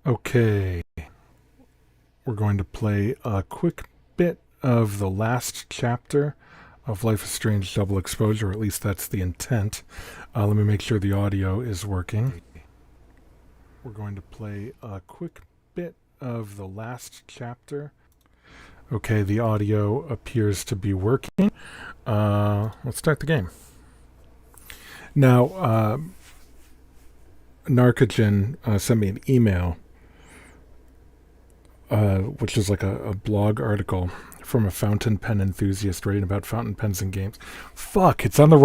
Okay, we're going to play a quick bit of the last chapter of Life is Strange Double Exposure, or at least that's the intent. Let me make sure the audio is working. We're going to play a quick bit of the last chapter. Okay, the audio appears to be working. Let's start the game. Now, Narcogen sent me an email, which is like a blog article from a fountain pen enthusiast writing about fountain pens and games. Fuck, it's on the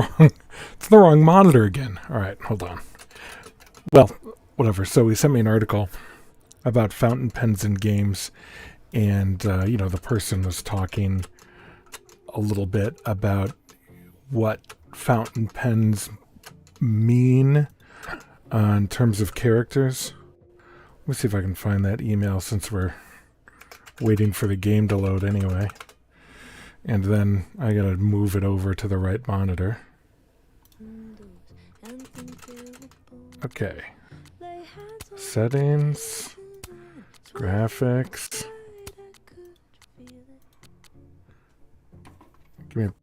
wrong monitor again. All right, hold on. Well, whatever. So he sent me an article about fountain pens and games, and the person was talking a little bit about what fountain pens mean in terms of characters. Let me see if I can find that email since we're waiting for the game to load anyway. And then I gotta move it over to the right monitor. Okay. Settings. Graphics. Give me a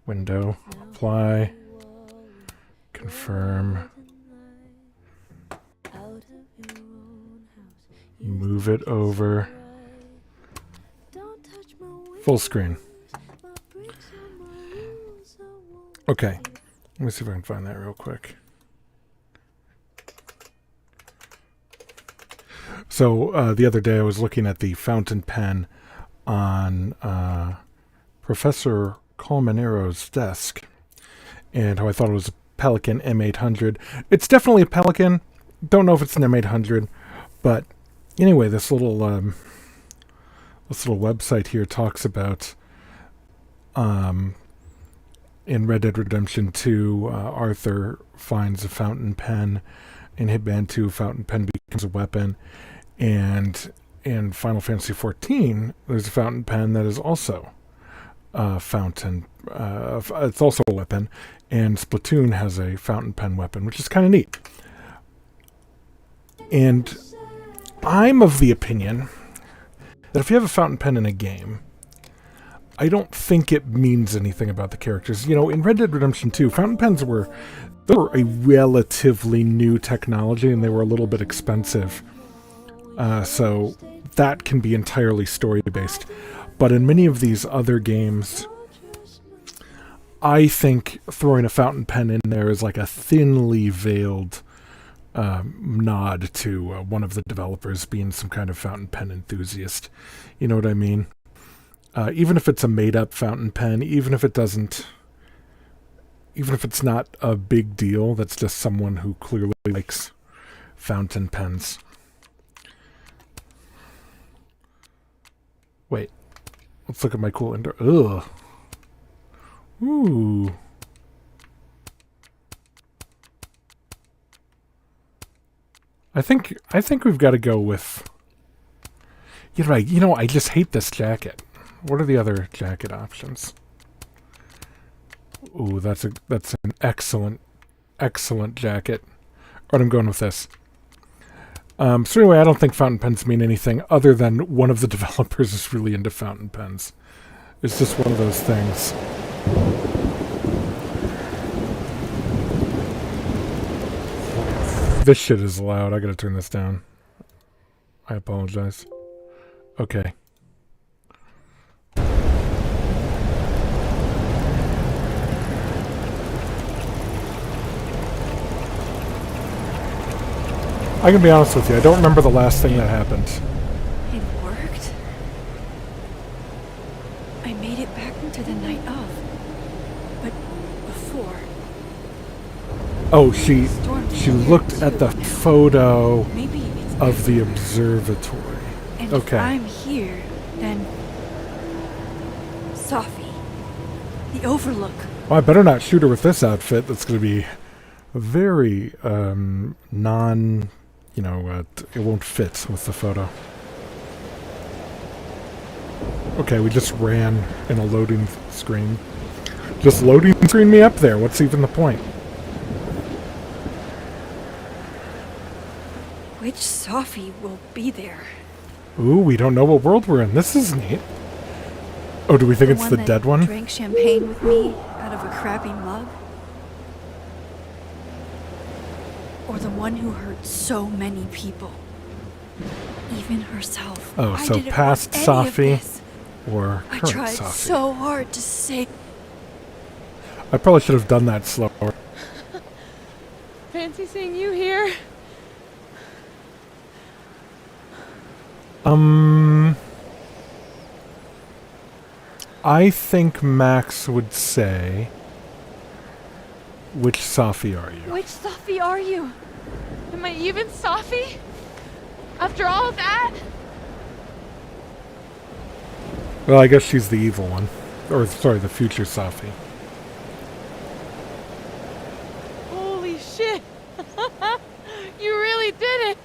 window. Apply. Confirm. Move it over. Full screen. Okay. Let me see if I can find that real quick. So the other day I was looking at the fountain pen on Professor Colmenaro's desk, and how I thought it was a Pelikan M800. It's definitely a Pelikan. Don't know if it's an M800, but anyway, this little website here talks about in Red Dead Redemption 2, Arthur finds a fountain pen. In Hitman 2, fountain pen becomes a weapon, and in Final Fantasy XIV, there's a fountain pen that is also a fountain. It's also a weapon, and Splatoon has a fountain pen weapon, which is kind of neat. And I'm of the opinion that if you have a fountain pen in a game, I don't think it means anything about the characters. In Red Dead Redemption 2, fountain pens were a relatively new technology, and they were a little bit expensive. So that can be entirely story-based. But in many of these other games, I think throwing a fountain pen in there is like a thinly veiled nod to one of the developers being some kind of fountain pen enthusiast. You know what I mean? Even if it's a made-up fountain pen, even if it's not a big deal, that's just someone who clearly likes fountain pens. Wait, let's look at my cool indoor. Ugh. Ooh. I think we've got to go with. I just hate this jacket. What are the other jacket options? Ooh, that's an excellent jacket. Alright, I'm going with this. So anyway, I don't think fountain pens mean anything other than one of the developers is really into fountain pens. It's just one of those things. This shit is loud. I gotta turn this down. I apologize. Okay. I can be honest with you, I don't remember the last thing that happened. It worked? I made it back into the night of. But before... Oh, she looked at the photo of the everywhere. observatory. And okay. If I'm here, then... Sophie. The Overlook. Well, I better not shoot her with this outfit. That's going to be very it won't fit with the photo. Okay, we just ran in a loading screen. Just loading screen me up there. What's even the point? Which Sophie will be there? Ooh, we don't know what world we're in. This is neat. Oh, do we think it's the dead one? Drank champagne with me out of a crappy mug? Or the one who hurt so many people? Even herself. Oh, I so didn't past want any of Sophie this. or I current tried Sophie? so hard to say. I probably should have done that slower. Fancy seeing you here. I think Max would say, which Sophie are you? Which Sophie are you? Am I even Sophie? After all that? Well, I guess she's the evil one. Or, sorry, the future Sophie. Holy shit! You really did it!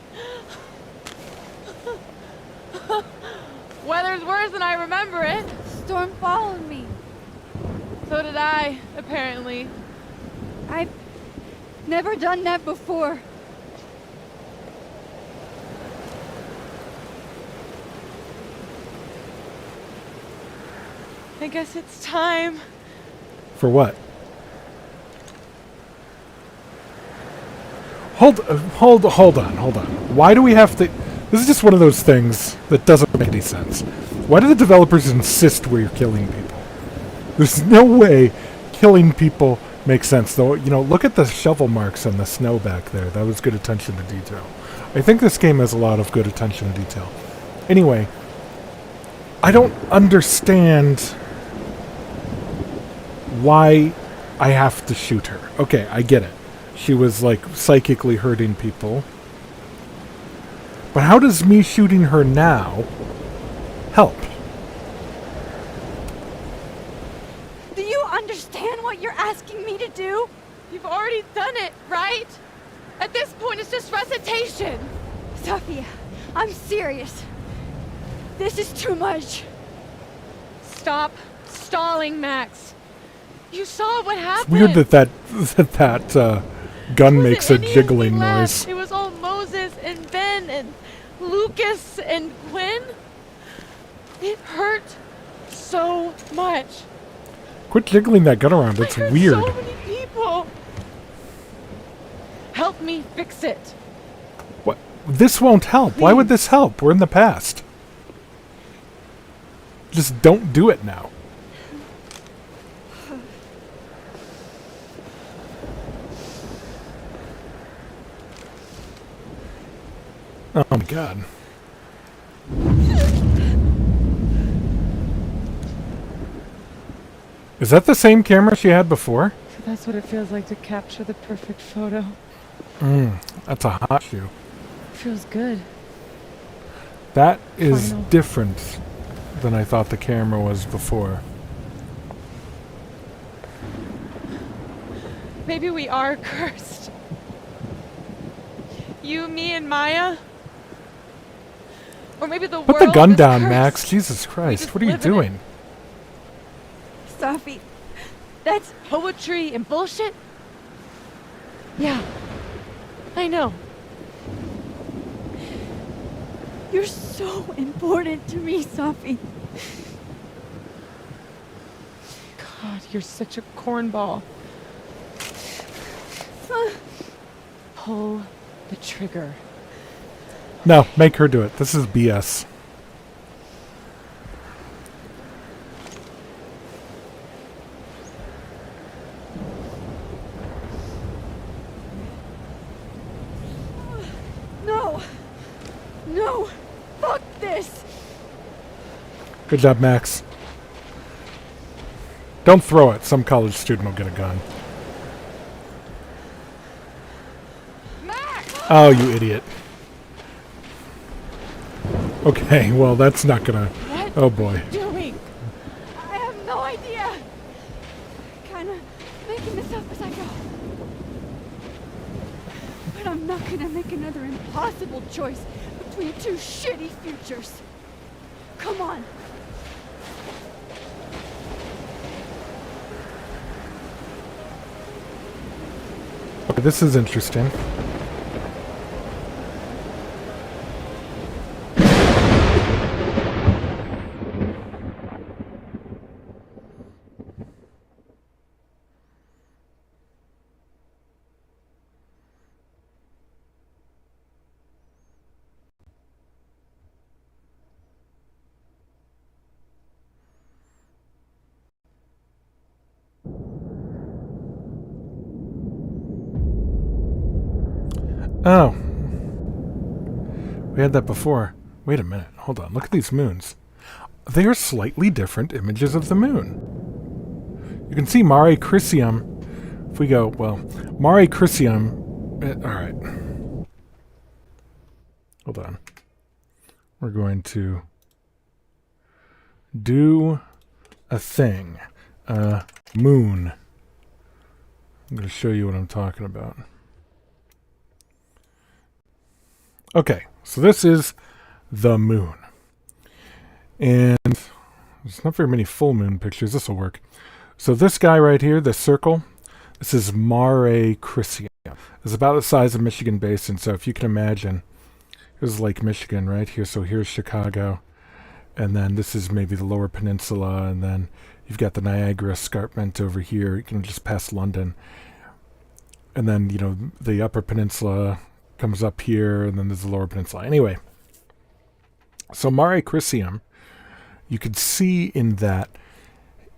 Weather's worse than I remember it. Storm followed me. So did I, apparently. I've never done that before. I guess it's time. For what? Hold on. Why do we have to... This is just one of those things that doesn't make any sense. Why do the developers insist we're killing people? There's no way killing people makes sense, though. You know, look at the shovel marks on the snow back there. That was good attention to detail. I think this game has a lot of good attention to detail. Anyway, I don't understand why I have to shoot her. Okay, I get it. She was, like, psychically hurting people. But how does me shooting her now help? Do you understand what you're asking me to do? You've already done it, right? At this point, it's just recitation. Sophia, I'm serious. This is too much. Stop stalling, Max. You saw what happened. Weird that gun makes a jiggling noise. It was all Moses and Ben and Lucas and Gwen. It hurt so much. Quit jiggling that gun around. It's I hurt weird. so many people. Help me fix it. What? This won't help. Why would this help? We're in the past. Just don't do it now. Oh my god. Is that the same camera she had before? So that's what it feels like to capture the perfect photo. That's a hot shoe. Feels good. That is Final. different than I thought the camera was before. Maybe we are cursed. You, me, and Maya. Or maybe the world Put the gun is down, cursed. Max. Jesus Christ. just What are you live in it. doing? Sophie, that's Poetry and bullshit? Yeah. I know. you're so important to me, Sophie. God, you're such a cornball. Pull the trigger. No, make her do it. This is BS. No. No. Fuck this. Good job, Max. Don't throw it. Some college student will get a gun. Max! Oh, you idiot. Okay, well, that's not gonna... What Oh, boy. are you doing? I have no idea. Kinda making this up as I go. But I'm not gonna make another impossible choice between two shitty futures. Come on. Okay, this is interesting. Oh. We had that before. Wait a minute. Hold on. Look at these moons. They are slightly different images of the moon. You can see Mare Crisium. If we go, well, Mare Crisium... Alright. Hold on. We're going to do a thing. Moon. I'm going to show you what I'm talking about. Okay, so this is the moon. And there's not very many full moon pictures. This will work. So this guy right here, this circle, this is Mare Crisium. It's about the size of Michigan Basin. So if you can imagine, here's Lake Michigan right here. So here's Chicago. And then this is maybe the Lower Peninsula. And then you've got the Niagara Escarpment over here. You can just pass London. And then, you know, the Upper Peninsula comes up here. And then there's the Lower Peninsula. Anyway, so Mare Crisium, you could see in that,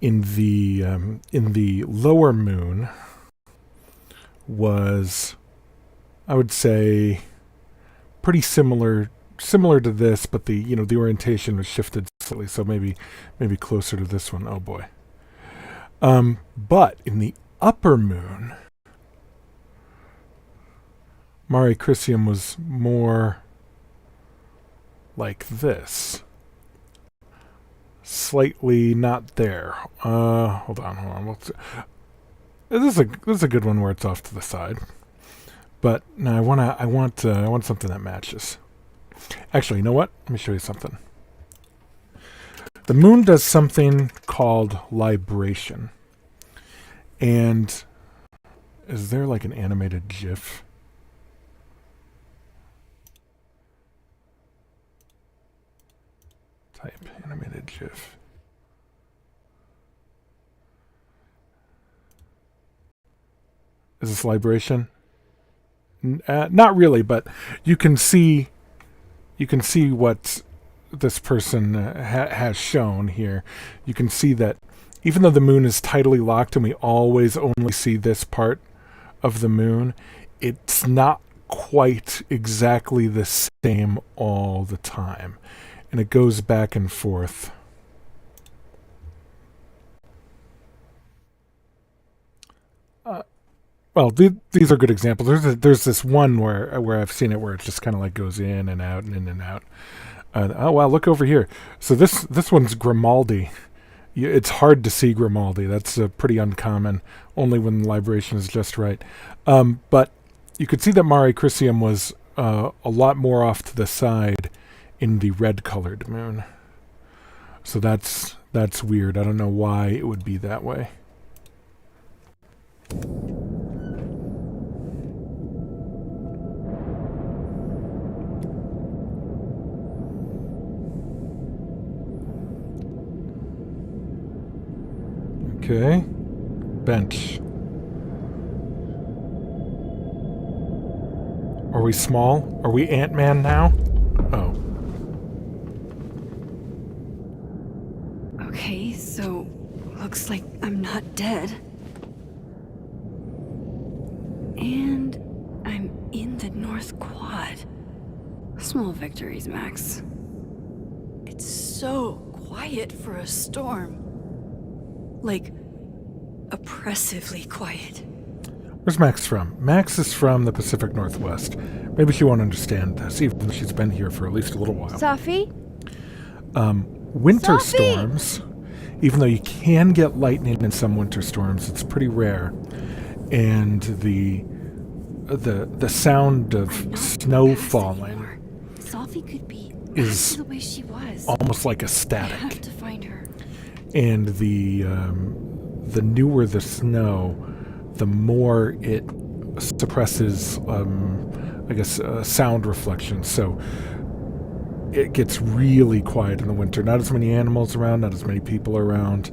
in the lower moon was, I would say, pretty similar to this, but the the orientation was shifted slightly, so maybe closer to this one. Oh boy. But in the upper moon, Mare Crisium was more like this. Slightly not there. Hold on. This is a good one where it's off to the side. But no, I want something that matches. Actually, you know what? Let me show you something. The moon does something called libration. And is there like an animated GIF? Type animated GIF. Is this libration? Not really, but you can see what this person has shown here. You can see that even though the moon is tidally locked and we always only see this part of the moon, it's not quite exactly the same all the time. And it goes back and forth. Well, these are good examples. There's this one where I've seen it where it just kind of like goes in and out and in and out. Oh wow, look over here. So this one's Grimaldi. It's hard to see Grimaldi. That's pretty uncommon. Only when the libration is just right. But you could see that Mare Crisium was a lot more off to the side in the red-colored moon. So that's weird. I don't know why it would be that way. Okay. Bench. Are we small? Are we Ant-Man now? Oh. Okay, so looks like I'm not dead. And I'm in the North Quad. Small victories, Max. It's so quiet for a storm. Like, oppressively quiet. Where's Max from? Max is from the Pacific Northwest. Maybe she won't understand this, even though she's been here for at least a little while. Safi? Winter Sophie! storms, even though you can get lightning in some winter storms, it's pretty rare. And the sound of snow falling Safi could be is the way she was. almost like a I have static. to find her. And the newer the snow, the more it suppresses, sound reflection. So it gets really quiet in the winter. Not as many animals around, not as many people around.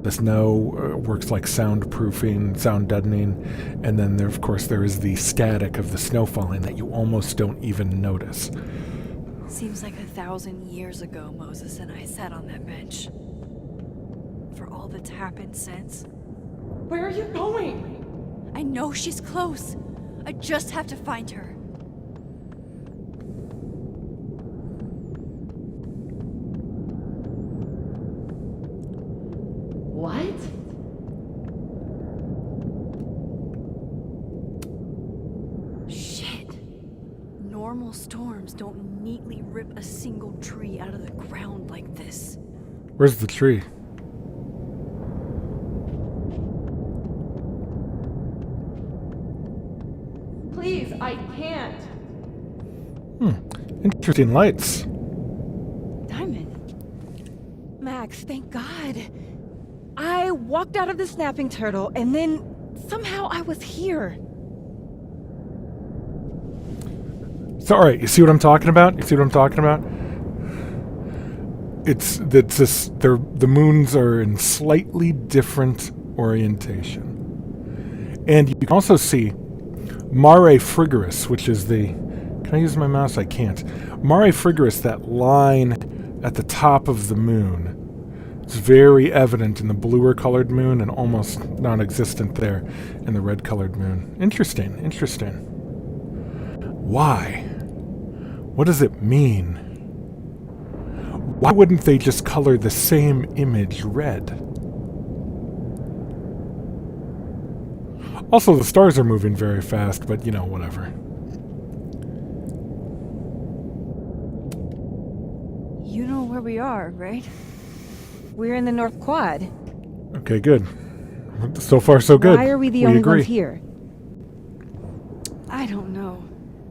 The snow works like soundproofing, sound deadening, and then there is the static of the snow falling that you almost don't even notice. Seems like 1,000 years ago Moses and I sat on that bench. For all that's happened since. Where are you going? I know she's close. I just have to find her. Normal storms don't neatly rip a single tree out of the ground like this. Where's the tree? Please, I can't. Interesting lights. Diamond. Max, thank God. I walked out of the snapping turtle, and then somehow I was here. So, all right, you see what I'm talking about? You see what I'm talking about? It's this. The moons are in slightly different orientation, and you can also see Mare Frigoris, which is the. Can I use my mouse? I can't. Mare Frigoris, that line at the top of the moon. It's very evident in the bluer colored moon and almost non-existent there in the red colored moon. Interesting, interesting. Why? What does it mean? Why wouldn't they just color the same image red? Also, the stars are moving very fast, but you know, whatever. You know where we are, right? We're in the North Quad. Okay, good. So far, so good. Why are we the only agree. ones here? I don't know.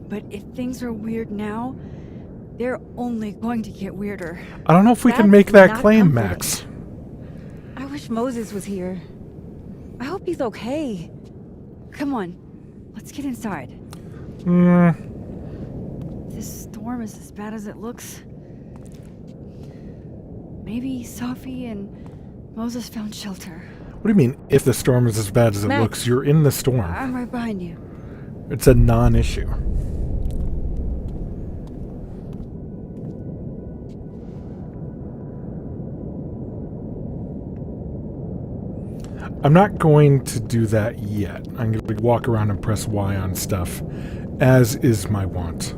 But if things are weird now, they're only going to get weirder. I don't know if we can That's make that not claim, comforting. Max. I wish Moses was here. I hope he's okay. Come on, let's get inside. This storm is as bad as it looks. Maybe Sophie and Moses found shelter. What do you mean, if the storm is as bad as it Max. looks? You're in the storm. I'm right behind you. It's a non-issue. I'm not going to do that yet. I'm going to walk around and press Y on stuff, as is my wont.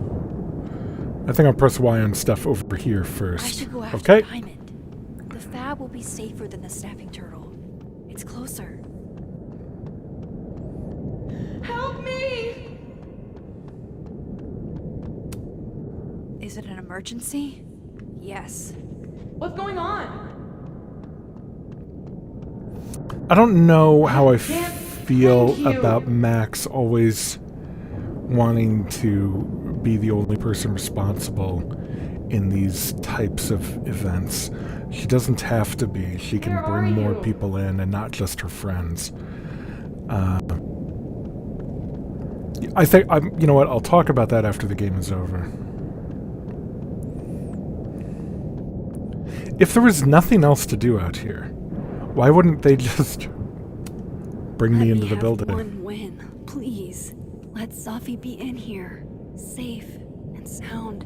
I think I'll press Y on stuff over here first. I should go after Okay? Diamond. The fab will be safer than the snapping turtle. It's closer. Help me! Is it an emergency? Yes. What's going on? I don't know how I Can't feel thank you. about Max always wanting to be the only person responsible in these types of events. She doesn't have to be. She can Where bring are more you? people in and not just her friends. I think you know what? I'll talk about that after the game is over. If there was nothing else to do out here, why wouldn't they just bring me into the building? One win, please. Let Sophie be in here, safe and sound,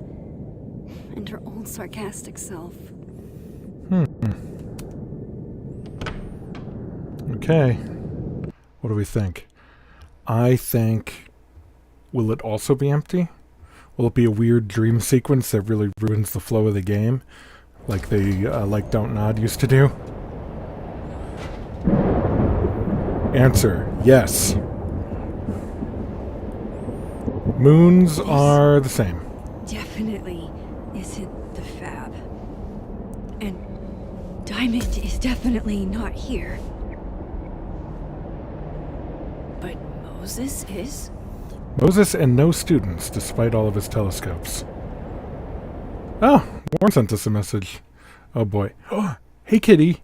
and her old sarcastic self. Okay. What do we think? I think... Will it also be empty? Will it be a weird dream sequence that really ruins the flow of the game? Like they, like Don't Nod used to do? Answer, yes. Moons are the same. Definitely isn't the fab. And Diamond is definitely not here. But Moses is? Moses and no students, despite all of his telescopes. Oh, Warren sent us a message. Oh boy. Oh, hey kitty.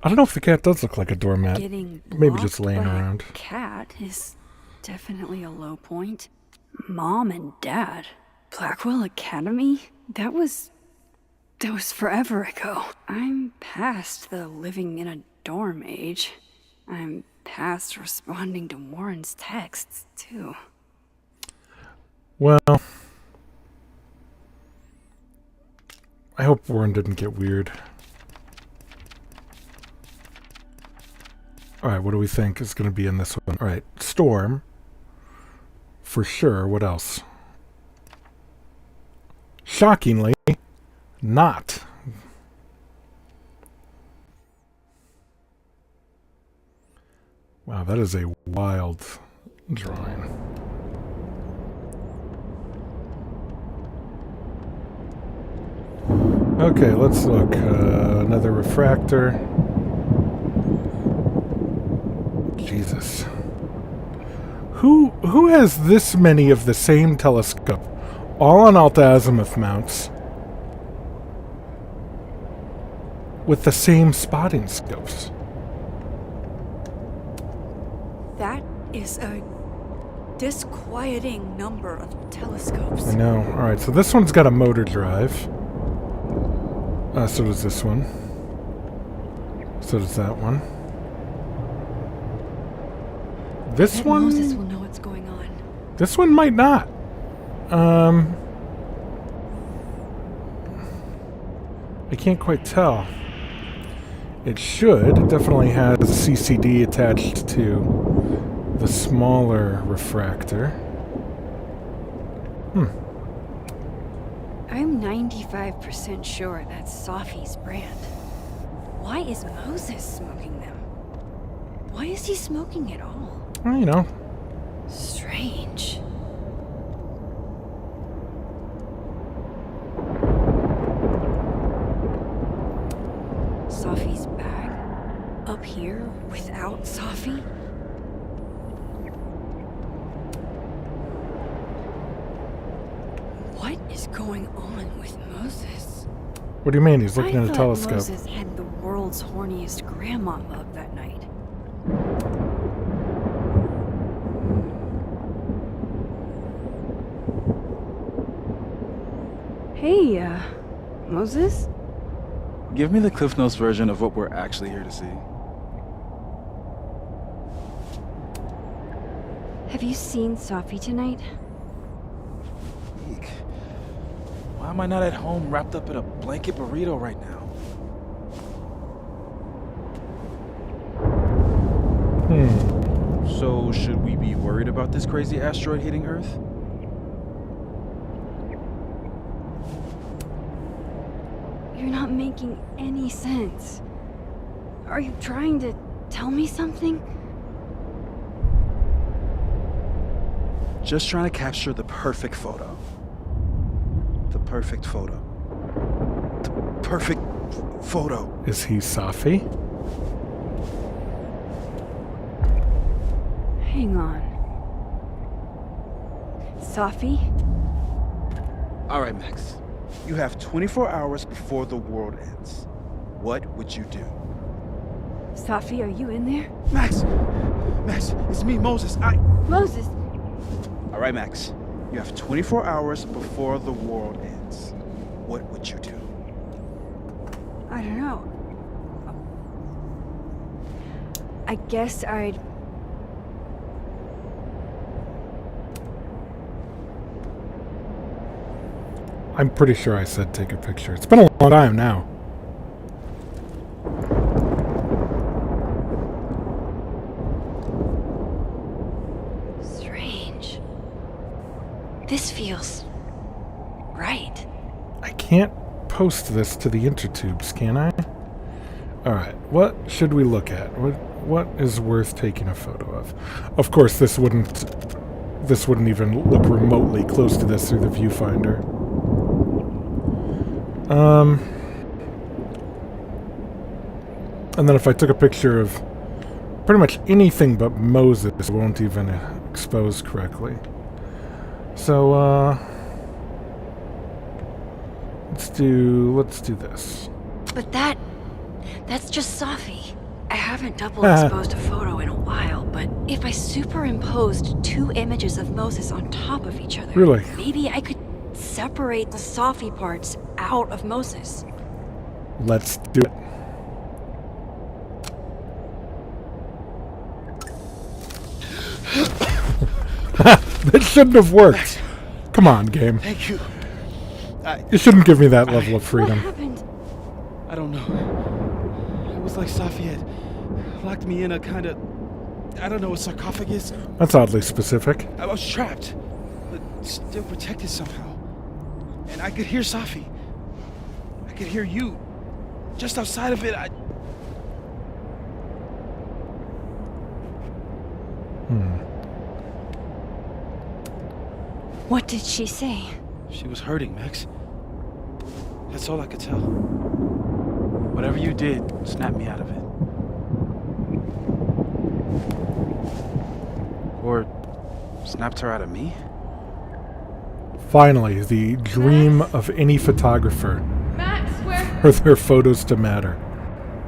I don't know if the cat does look like a doormat. Getting Maybe just blocked laying by a around. Cat is definitely a low point. Mom and Dad, Blackwell Academy? That was forever ago. I'm past the living in a dorm age. I'm past responding to Warren's texts, too. Well, I hope Warren didn't get weird. Alright, what do we think is going to be in this one? Alright, Storm. For sure. What else? shockingly, not. Wow, that is a wild drawing. Okay, let's look. Another refractor. Jesus. Who has this many of the same telescope? All on alta-azimuth mounts. With the same spotting scopes. That is a disquieting number of telescopes. I know. Alright, so this one's got a motor drive. So does this one. So does that one. This Bet one... Moses will know what's going on. This one might not. I can't quite tell. It should. It definitely has a CCD attached to the smaller refractor. I'm 95% sure that's Safi's brand. Why is Moses smoking them? Why is he smoking at all? Well, you know. Strange. Safi's bag? Up here without Safi? What is going on with Moses? What do you mean? He's looking I at a thought telescope. Moses had the world's horniest grandma mug that night. Hey, Moses? Give me the Cliff Notes version of what we're actually here to see. Have you seen Safi tonight? Eek. Why am I not at home wrapped up in a blanket burrito right now? So, should we be worried about this crazy asteroid hitting Earth? You're not making any sense. Are you trying to tell me something? Just trying to capture the perfect photo. The perfect photo. The perfect photo. Is he Safi? Hang on. Safi? Alright, Max. You have 24 hours before the world ends. What would you do? Safi, are you in there? Max! Max, it's me, Moses. Moses! All right, Max. You have 24 hours before the world ends. What would you do? I don't know. I guess I'd... I'm pretty sure I said take a picture. It's been a long time now. Strange. This feels... right. I can't post this to the intertubes, can I? Alright, what should we look at? What is worth taking a photo of? Of course, this wouldn't even look remotely close to this through the viewfinder. And then if I took a picture of pretty much anything but Moses, it won't even expose correctly. So, let's do this. But that's just Safi. I haven't double exposed a photo in a while, but if I superimposed two images of Moses on top of each other, Really? maybe I could separate the Safi parts out of Moses. Let's do it. That shouldn't have worked. Come on, game. Thank you. You shouldn't give me that level of freedom. What happened? I don't know. It was like Safi had locked me in a kind of, I don't know, a sarcophagus. That's oddly specific. I was trapped, but still protected somehow. And I could hear Safi. I could hear you. Just outside of it, What did she say? She was hurting, Max. That's all I could tell. Whatever you did, snap me out of it. Or snapped her out of me? Finally, the dream of any photographer Max, where? for their photos to matter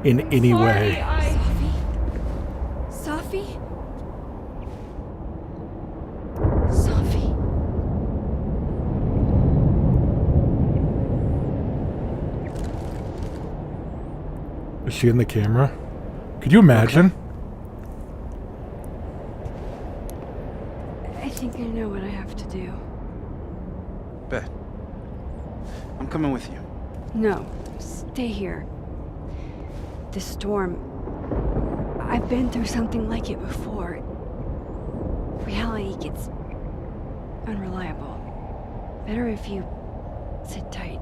in any way. Safi? Safi? Is she in the camera? Could you imagine? I think I know what I have to do. Bet. I'm coming with you. No, stay here. This storm. I've been through something like it before. Reality gets unreliable. Better if you sit tight.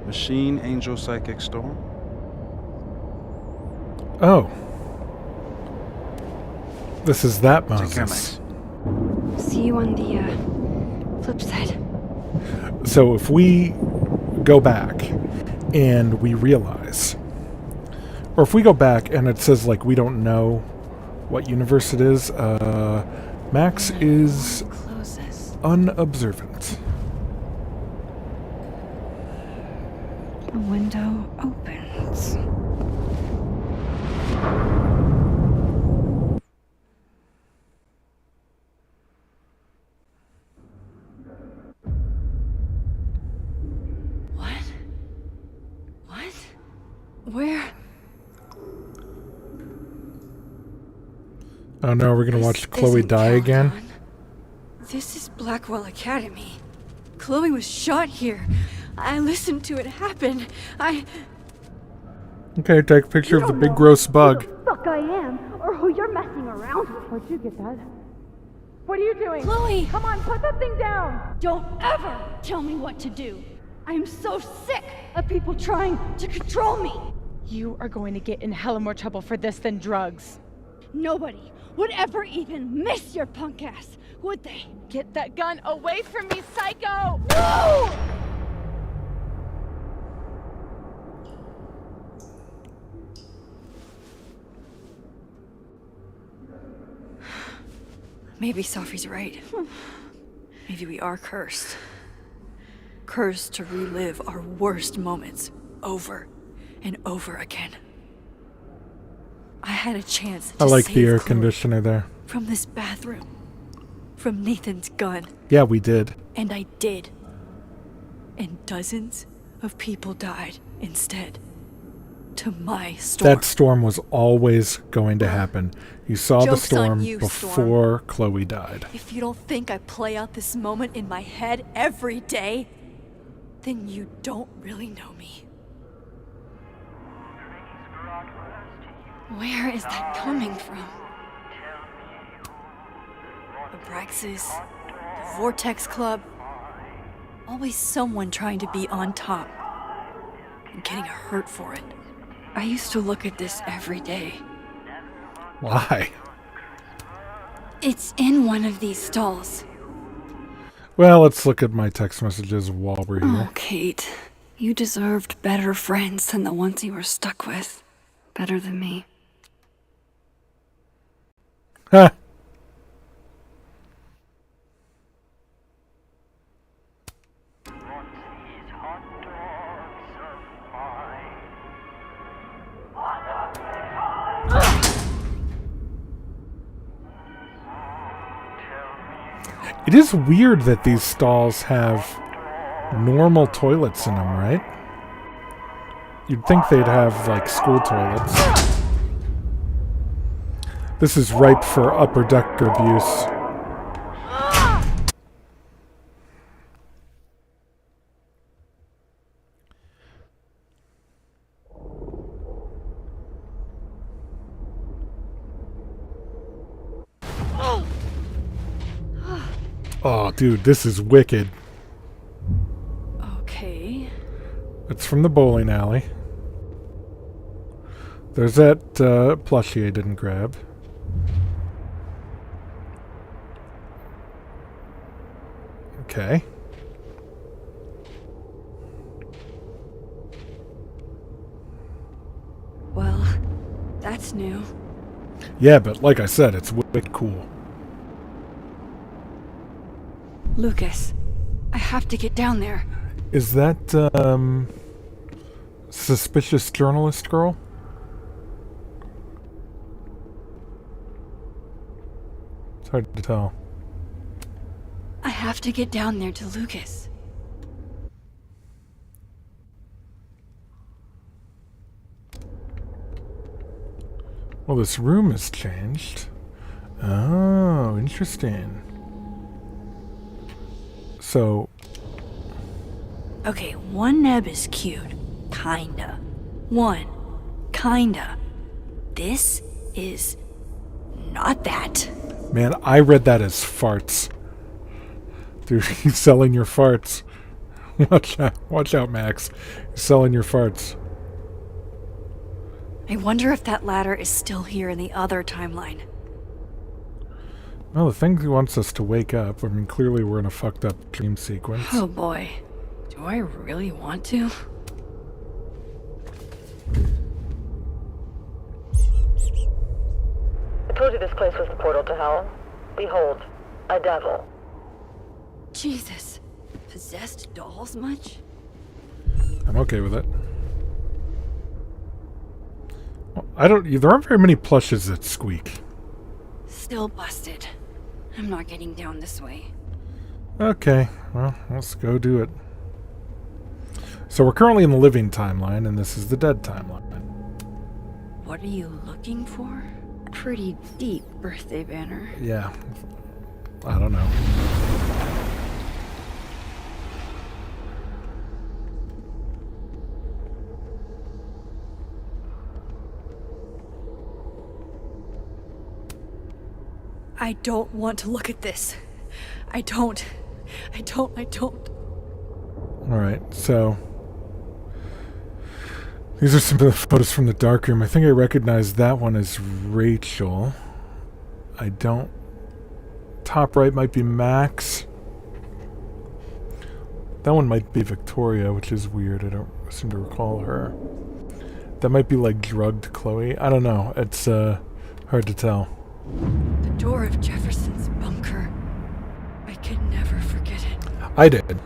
Machine Angel Psychic Storm? Oh. This is that Take care, Moses. Max. See you on the flip side. So if we go back and we realize, or if we go back and it says like we don't know what universe it is, Max is Closes. unobservant. The window opens. What? What? Where? Oh no, we're gonna watch This Chloe isn't die again. Calgon. This is Blackwell Academy. Chloe was shot here. I listened to it happen. Okay, take a picture of the big gross bug. Fuck I am, or who you're messing around with. Where'd you get that? What are you doing? Chloe! Come on, put that thing down! Don't ever tell me what to do. I am so sick of people trying to control me. You are going to get in hella more trouble for this than drugs. Nobody would ever even miss your punk ass, would they? Get that gun away from me, psycho! No! Maybe Safi's right. Maybe we are cursed. Cursed to relive our worst moments over and over again. I had a chance to I like save the air Chloe conditioner there. from this bathroom, from Nathan's gun, Yeah, we did. and I did. And dozens of people died instead. To my storm. That storm was always going to happen. You saw the Joke's on storm you, before Chloe died. If you don't think I play out this moment in my head every day, then you don't really know me. Where is that coming from? Abraxas, the Vortex Club. Always someone trying to be on top and getting hurt for it. I used to look at this every day. Why? It's in one of these stalls. Well, let's look at my text messages while we're here. Oh, Kate, you deserved better friends than the ones you were stuck with. Better than me. Huh. It is weird that these stalls have normal toilets in them, right? You'd think they'd have, like, school toilets. This is ripe for upper deck abuse. Oh, dude, this is wicked. Okay. It's from the bowling alley. There's that plushie I didn't grab. Okay. Well, that's new. Yeah, but like I said, it's wicked cool. Lucas, I have to get down there. Is that, suspicious journalist girl? It's hard to tell. I have to get down there to Lucas. Well, this room has changed. Oh, interesting. So, Okay, one neb is cute. Kinda. One. Kinda. This is not that. man, I read that as farts. Dude, he's selling your farts. Watch out, Max. He's selling your farts. I wonder if that ladder is still here in the other timeline. Well, the thing he wants us to wake up. I mean, clearly we're in a fucked up dream sequence. Oh boy. Do I really want to? I told you this place was the portal to hell. Behold, a devil. Jesus. Possessed dolls much? I'm okay with it. Well, there aren't very many plushes that squeak. Still busted. I'm not getting down this way. Okay, well, let's go do it. So we're currently in the living timeline, and this is the dead timeline. What are you looking for? Pretty deep birthday banner. Yeah. I don't know. I don't want to look at this. I don't. Alright, so... these are some of the photos from the dark room. I think I recognize that one as Rachel. I don't... top right might be Max. That one might be Victoria, which is weird. I don't seem to recall her. That might be like drugged Chloe. I don't know. It's hard to tell. The door of Jefferson's bunker. I can never forget it. I did.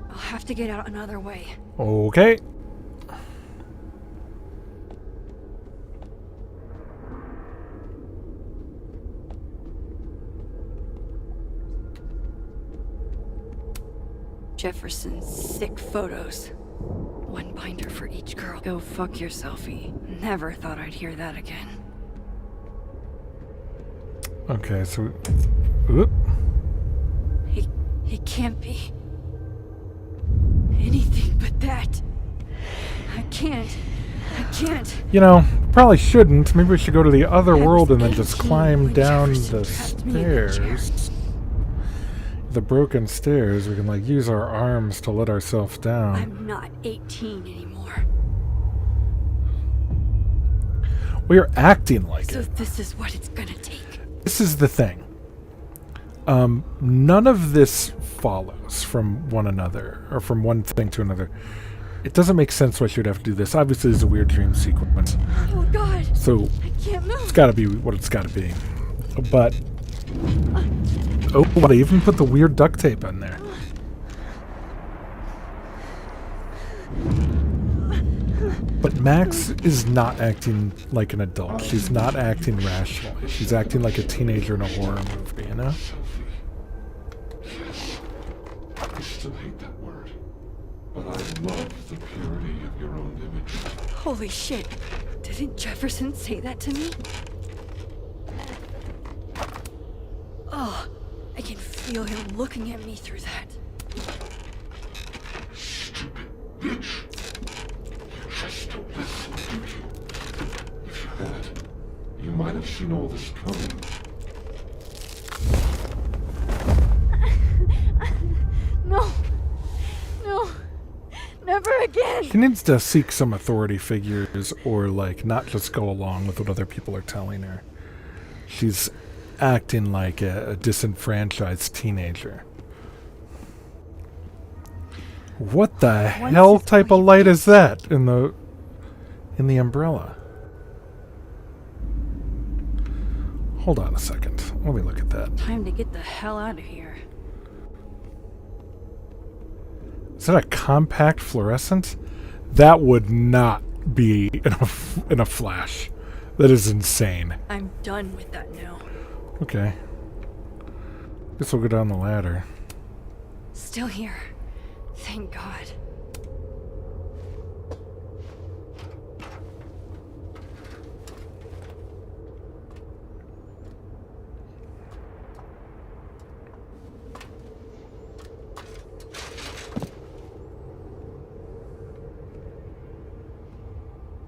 I'll have to get out another way. Okay. Jefferson's sick photos. One binder for each girl. Go fuck yourselfie. Never thought I'd hear that again. Okay, so... oop. He can't be anything but that. I can't. You know, probably shouldn't. Maybe we should go to the other I was world and then just 18 climb when down Jefferson the trapped me in that chair. stairs. The broken stairs, we can like use our arms to let ourselves down. I'm not 18 anymore. We are acting like So it. this is what it's gonna take. This is the thing. None of this follows from one another, or from one thing to another. It doesn't make sense why she'd have to do this. Obviously, there's a weird dream sequence. Oh god, So, I can't move. it's gotta be what it's gotta be. But... oh, they even put the weird duct tape in there. But Max is not acting like an adult. She's not acting rationally. She's acting like a teenager in a horror movie, you know? I still hate that word, but I love the purity of your own image. Holy shit. Didn't Jefferson say that to me? Oh, I can feel him looking at me through that. Stupid bitch. You just don't listen, do you? If you had, you might have seen all this coming. No. No. Never again. She needs to seek some authority figures or, like, not just go along with what other people are telling her. She's acting like a disenfranchised teenager. What the hell type of light is that in the umbrella? Hold on a second. Let me look at that. Time to get the hell out of here. Is that a compact fluorescent? That would not be in a flash. That is insane. I'm done with that now. Okay. Guess we'll go down the ladder. Still here. Thank God.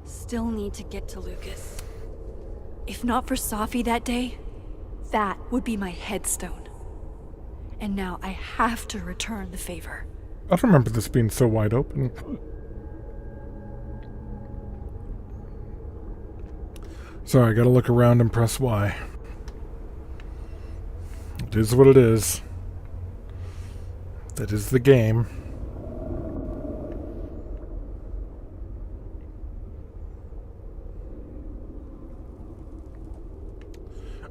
Still need to get to Lucas. If not for Safi that day, that would be my headstone. And now I have to return the favor. I don't remember this being so wide open. Sorry, I gotta look around and press Y. It is what it is. That is the game.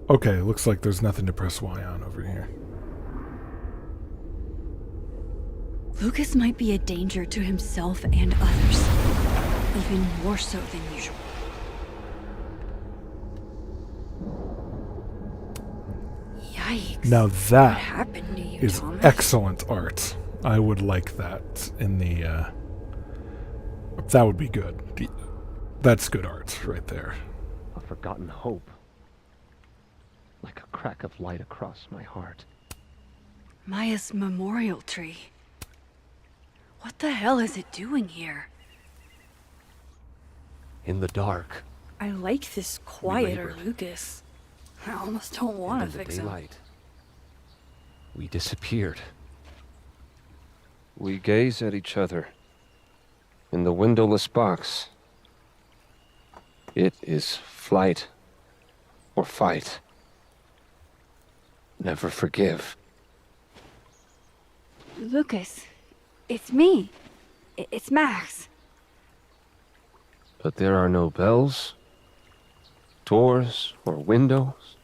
Okay, looks like there's nothing to press Y on over here. Lucas might be a danger to himself and others. Even more so than usual. Yikes. Now What that happened to you, is Thomas? excellent art. I would like that in the, that would be good. That's good art right there. A forgotten hope. Like a crack of light across my heart. Maya's memorial tree. What the hell is it doing here? In the dark, I like this quieter labored. Lucas. I almost don't want and to in the fix him. daylight, we disappeared. We gaze at each other in the windowless box. It is flight or fight. Never forgive. Lucas, it's me. It's Max. But there are no bells, doors, or windows.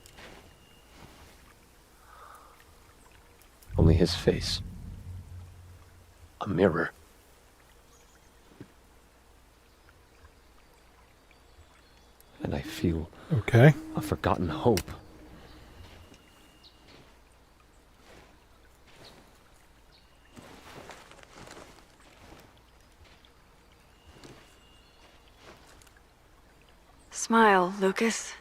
Only his face. A mirror. And I feel Okay. a forgotten hope. Smile, Lucas.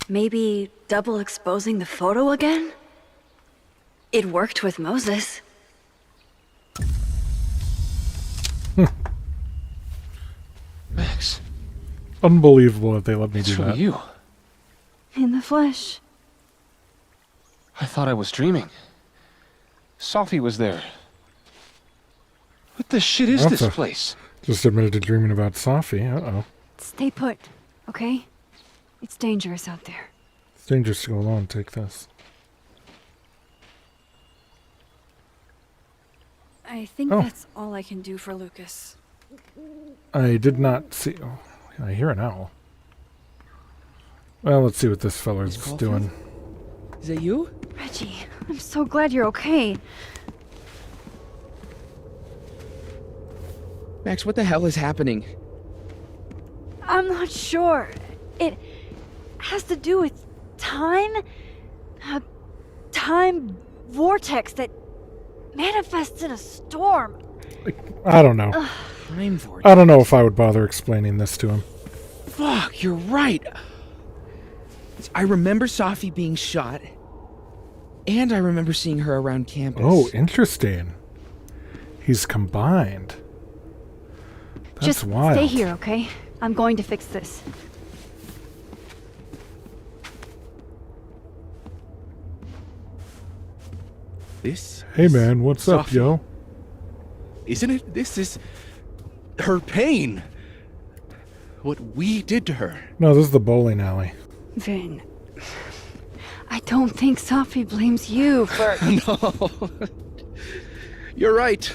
Maybe double exposing the photo again? It worked with Moses. Max, Unbelievable that they let me it's do from that. you. In the flesh. I thought I was dreaming. Sophie was there. What the shit is That's this a- place? Just admitted to dreaming about Safi. Uh-oh. Stay put, okay? It's dangerous out there. It's dangerous to go alone. Take this. I think Oh. that's all I can do for Lucas. I did not see... Oh, I hear an owl. Well, let's see what this feller's Miss Caulfield? doing. Is that you? Reggie, I'm so glad you're okay. Max, what the hell is happening? I'm not sure. It has to do with time? A time vortex that manifests in a storm. I don't know. Time vortex. I don't know if I would bother explaining this to him. Fuck, you're right. I remember Sophie being shot, and I remember seeing her around campus. Oh, interesting. He's combined. That's Just wild. stay here, okay? I'm going to fix this. This. Hey man, what's up, Sophie. yo? Isn't it? This is her pain. What we did to her. No, this is the bowling alley. Vin, I don't think Sophie blames you for... No. You're right.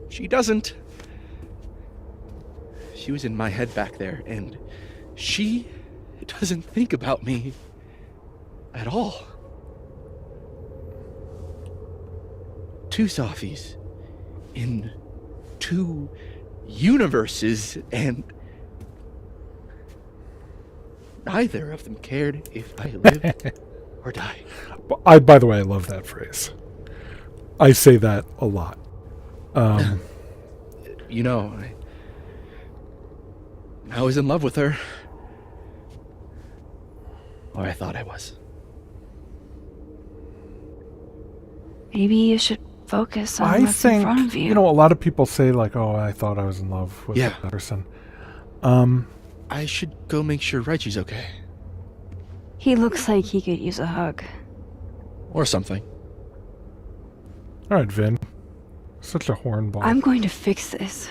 She doesn't. She was in my head back there, and she doesn't think about me at all. Two Sophies in two universes, and neither of them cared if I lived or died. By the way, I love that phrase. I say that a lot. You know, I was in love with her. Or I thought I was. Maybe you should focus on I what's in think, front of you. you know, a lot of people say like, oh, I thought I was in love with Yeah. that person. I should go make sure Reggie's okay. He looks like he could use a hug. Or something. All right, Vin. Such a hornball. I'm going to fix this.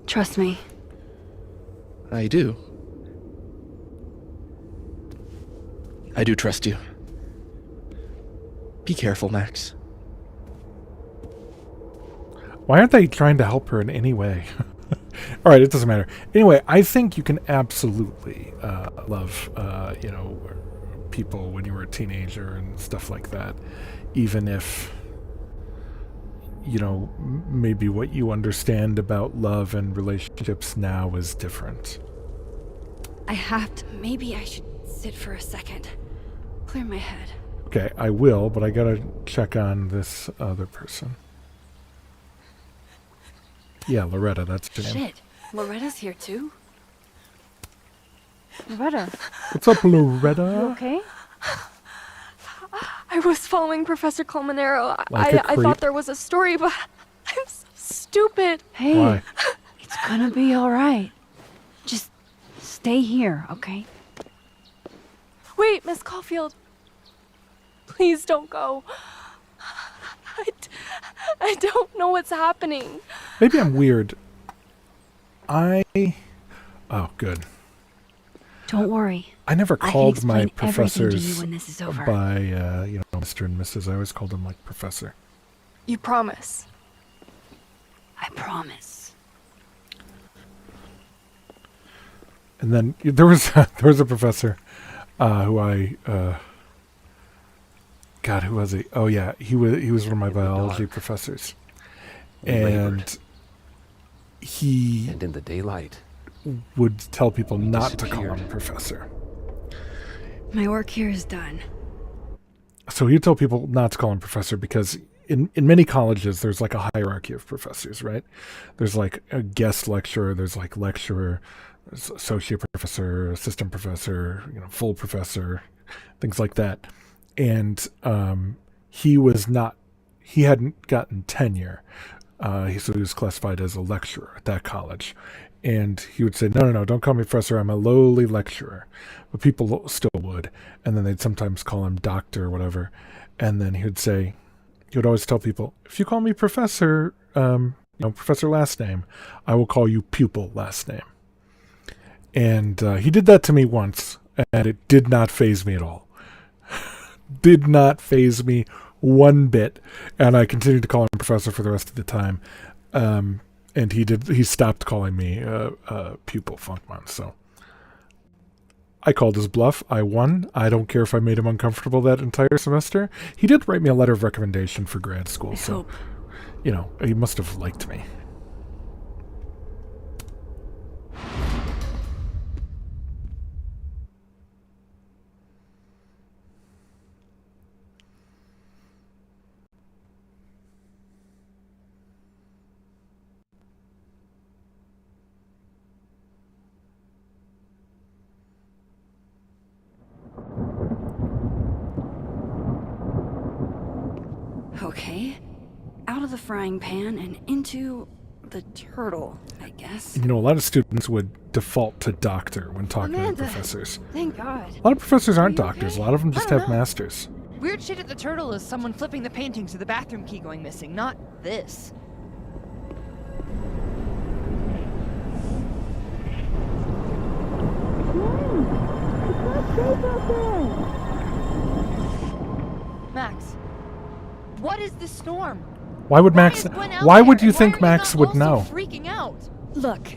Trust me. I do. I do trust you. Be careful, Max. Why aren't they trying to help her in any way? All right, it doesn't matter. Anyway, I think you can absolutely love, you know, people when you were a teenager and stuff like that, even if, you know, maybe what you understand about love and relationships now is different. I have to... Maybe I should sit for a second. Clear my head. Okay, I will, but I gotta check on this other person. Yeah, Loretta, that's her name. Shit. Loretta's here too? Loretta, What's up, Loretta? you okay? I was following Professor Colmenero. Like a I creep. thought there was a story, but I'm so stupid. Hey, Why? it's gonna be alright. Just stay here, okay? Wait, Miss Caulfield. Please don't go. I don't know what's happening. Maybe I'm weird. Oh, good. Don't worry. I never I can called my explain everything to you professors when this is over. by, you know, Mr. and Mrs. I always called them, like, Professor. You promise? I promise. And then there was a professor who I God, who was he? Oh yeah, he was one of my biology professors, and he And in the daylight, would tell people we not to call disappeared. him professor. My work here is done. So he'd tell people not to call him professor because in many colleges there's like a hierarchy of professors, right? There's like a guest lecturer, there's like lecturer, there's associate professor, assistant professor, you know, full professor, things like that. And he hadn't gotten tenure. So he was classified as a lecturer at that college. And he would say, no, don't call me professor. I'm a lowly lecturer. But people still would. And then they'd sometimes call him doctor or whatever. And then he would always tell people, if you call me professor, you know, professor last name, I will call you pupil last name. And he did that to me once, and it did not faze me at all. Did not faze me one bit. And I continued to call him professor for the rest of the time. And he stopped calling me pupil Funkman. So I called his bluff. I won. I don't care if I made him uncomfortable that entire semester. He did write me a letter of recommendation for grad school. So, hope. you know, he must have liked me. Okay. Out of the frying pan and into the turtle, I guess. You know, a lot of students would default to doctor when talking Amanda, to professors. Thank God. A lot of professors aren't you doctors. okay? A lot of them just I don't have know. masters. Weird shit at the turtle is someone flipping the painting to the bathroom key going missing, not this. Max, what is this storm? Why would Max? is Gwen out Why would there? you Why think are you Max not would also know? freaking out. Look.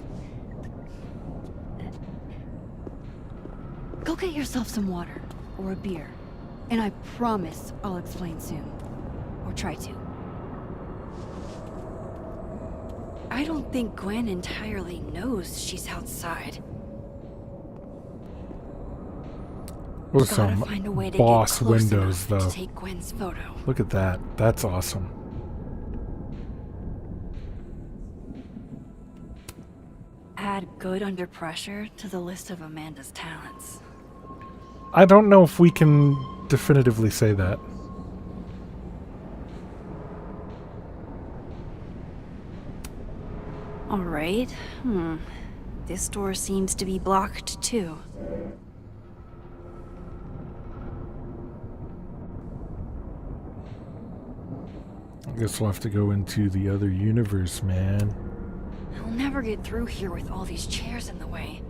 Go get yourself some water or a beer. And I promise I'll explain soon. Or try to. I don't think Gwen entirely knows she's outside. Those are Gotta some find a way to boss get close windows, enough though. to take Gwen's photo. Look at that. That's awesome. Add good under pressure to the list of Amanda's talents. I don't know if we can definitively say that. Alright. This door seems to be blocked too. I guess we'll have to go into the other universe, man. I'll never get through here with all these chairs in the way.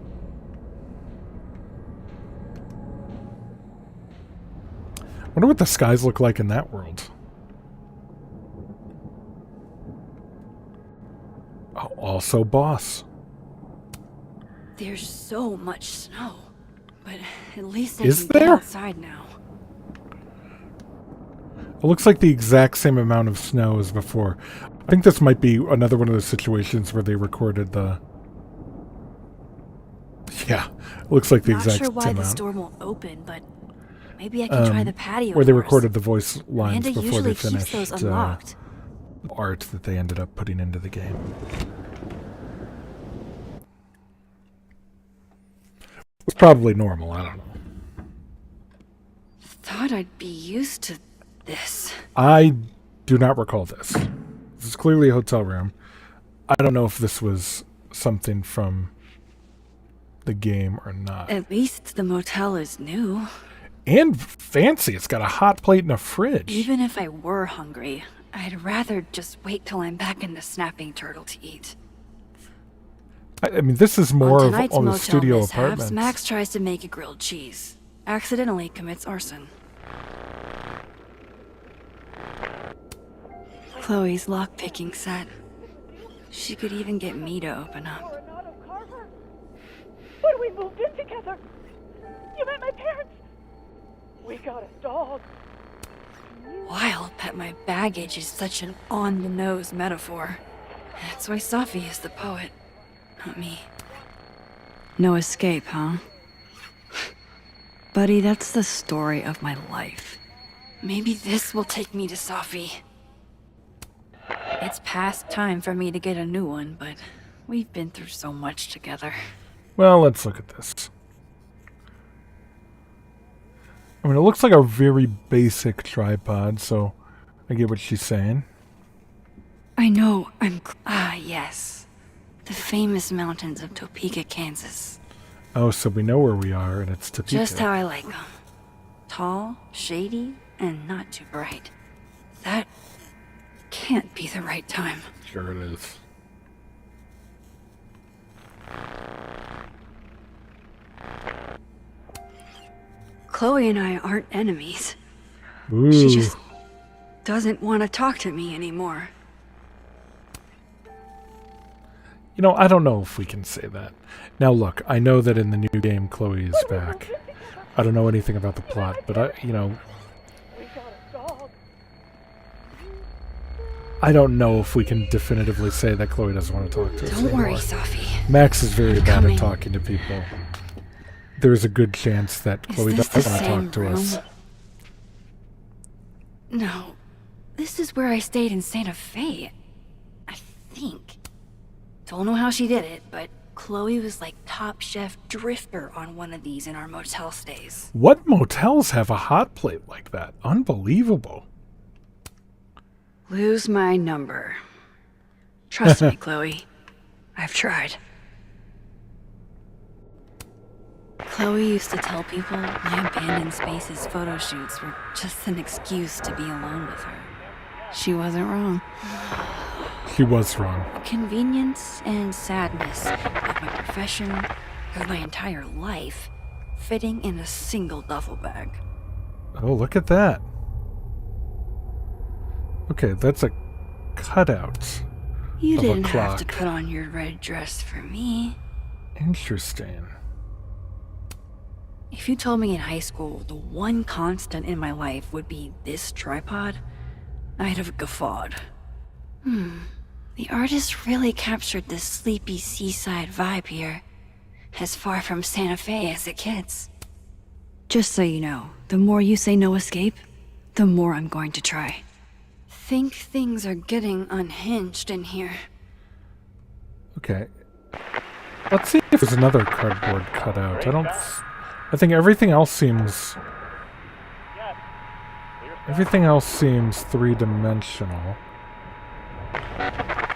Wonder what the skies look like in that world. Oh, also boss. There's so much snow. But at least I Is can get there? outside now. It looks like the exact same amount of snow as before. I think this might be another one of those situations where they recorded the... Yeah, it looks like the Not exact sure why same the amount. store won't open, but maybe I can try the patio Where they doors. recorded the voice lines Amanda before they usually keeps finished those unlocked. art that they ended up putting into the game. It's probably normal, I don't know. Thought I'd be used to this. I do not recall this. This is clearly a hotel room. I don't know if this was something from the game or not. At least the motel is new. And fancy. It's got a hot plate and a fridge. Even if I were hungry, I'd rather just wait till I'm back in the Snapping Turtle to eat. I mean, this is more On of tonight's all the motel studio mishaps, apartments. Max tries to make a grilled cheese. Accidentally commits arson. Chloe's lockpicking set. She could even get me to open up. When we moved in together, you met my parents. We got a dog. Wild that my baggage is such an on-the-nose metaphor. That's why Safi is the poet, not me. No escape, huh? Buddy, that's the story of my life. Maybe this will take me to Safi. It's past time for me to get a new one, but we've been through so much together. Well, let's look at this. I mean, it looks like a very basic tripod, so I get what she's saying. I know, yes. The famous mountains of Topeka, Kansas. Oh, so we know where we are, and it's Topeka. Just how I like them. Tall, shady, and not too bright. That can't be the right time. Sure it is. Chloe and I aren't enemies. Ooh. She just doesn't want to talk to me anymore. You know, I don't know if we can say that. Now look, I know that in the new game Chloe is back. I don't know anything about the plot, but I don't know if we can definitively say that Chloe doesn't want to talk to us Don't anymore. worry, Safi. Max is very bad coming. at talking to people. There's a good chance that Is Chloe this doesn't the want to same talk to room? us. No. This is where I stayed in Santa Fe. I think. Don't know how she did it, but Chloe was like top chef drifter on one of these in our motel stays. What motels have a hot plate like that? Unbelievable. Lose my number. Trust me, Chloe. I've tried. Chloe used to tell people my abandoned spaces photo shoots were just an excuse to be alone with her. She wasn't wrong. She was wrong. Convenience and sadness of my profession, of my entire life, fitting in a single duffel bag. Oh, look at that. Okay, that's a cutout You of a didn't have to clock. put on your red dress for me. Interesting. If you told me in high school the one constant in my life would be this tripod, I'd have guffawed. The artist really captured this sleepy seaside vibe here, as far from Santa Fe as it gets. Just so you know, the more you say no escape, the more I'm going to try. Think things are getting unhinged in here. Okay. Let's see if there's another cardboard cutout. I think everything else seems... Everything else seems three-dimensional.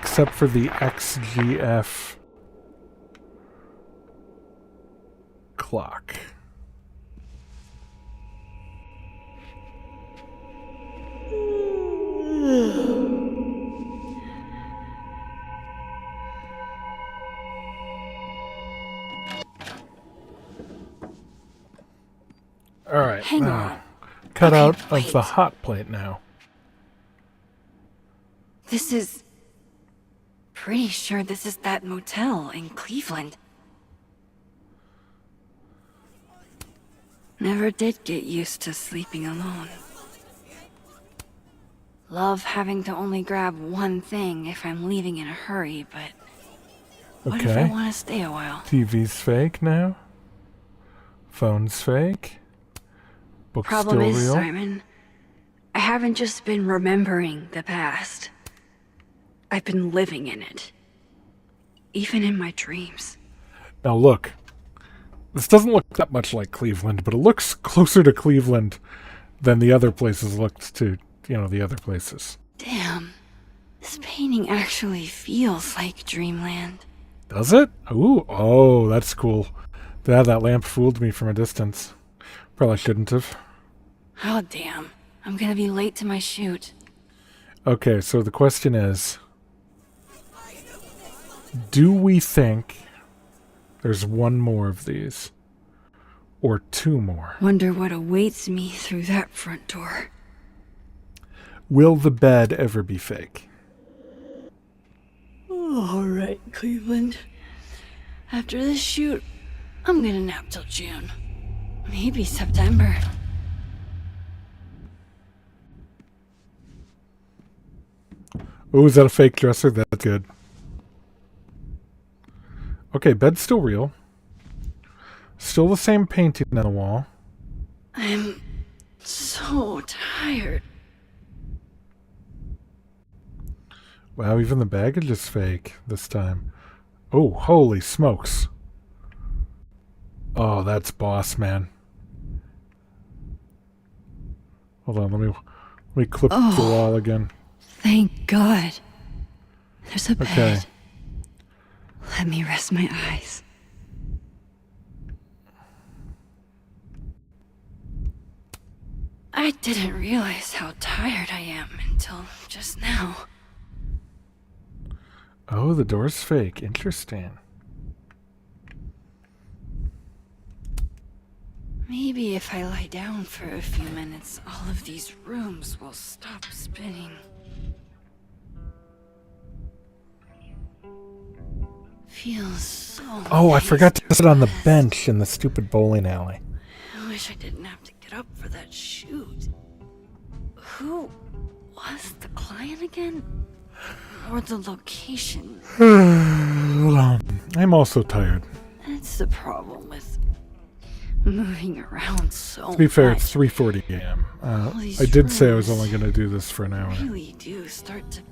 Except for the XGF clock. Alright. Hang on. Cut Okay, out wait. of the hot plate now. This is... Pretty sure this is that motel in Cleveland. Never did get used to sleeping alone. Love having to only grab one thing if I'm leaving in a hurry, but... What if I Okay. want to stay a while? TV's fake now. Phone's fake. Book's Problem still is, real. Simon, I haven't just been remembering the past. I've been living in it. Even in my dreams. Now look, this doesn't look that much like Cleveland, but it looks closer to Cleveland than the other places looked to, the other places. Damn. This painting actually feels like dreamland. Does it? Ooh, oh, that's cool. Yeah, that lamp fooled me from a distance. Probably shouldn't have. Oh, damn. I'm gonna be late to my shoot. Okay, so the question is, do we think there's one more of these? Or two more? Wonder what awaits me through that front door. Will the bed ever be fake? All right, Cleveland. After this shoot, I'm gonna nap till June. Maybe September. Oh, is that a fake dresser? That's good. Okay, bed's still real. Still the same painting on the wall. I'm so tired. Wow, even the baggage is fake this time. Oh, holy smokes. Oh, that's boss, man. Hold on, let me clip the wall again. Thank God. There's a bed. Okay. Let me rest my eyes. I didn't realize how tired I am until just now. Oh, the door's fake. Interesting. Maybe if I lie down for a few minutes, all of these rooms will stop spinning. Feels so Oh, I nice forgot to sit on the rest. bench in the stupid bowling alley. I wish I didn't have to get up for that shoot. Who was the client again? Or the location? I'm also tired. That's the problem with moving around so To be fair, much. it's 3:40 a.m. All these I did say I was rooms only going to do this for an hour. really do start to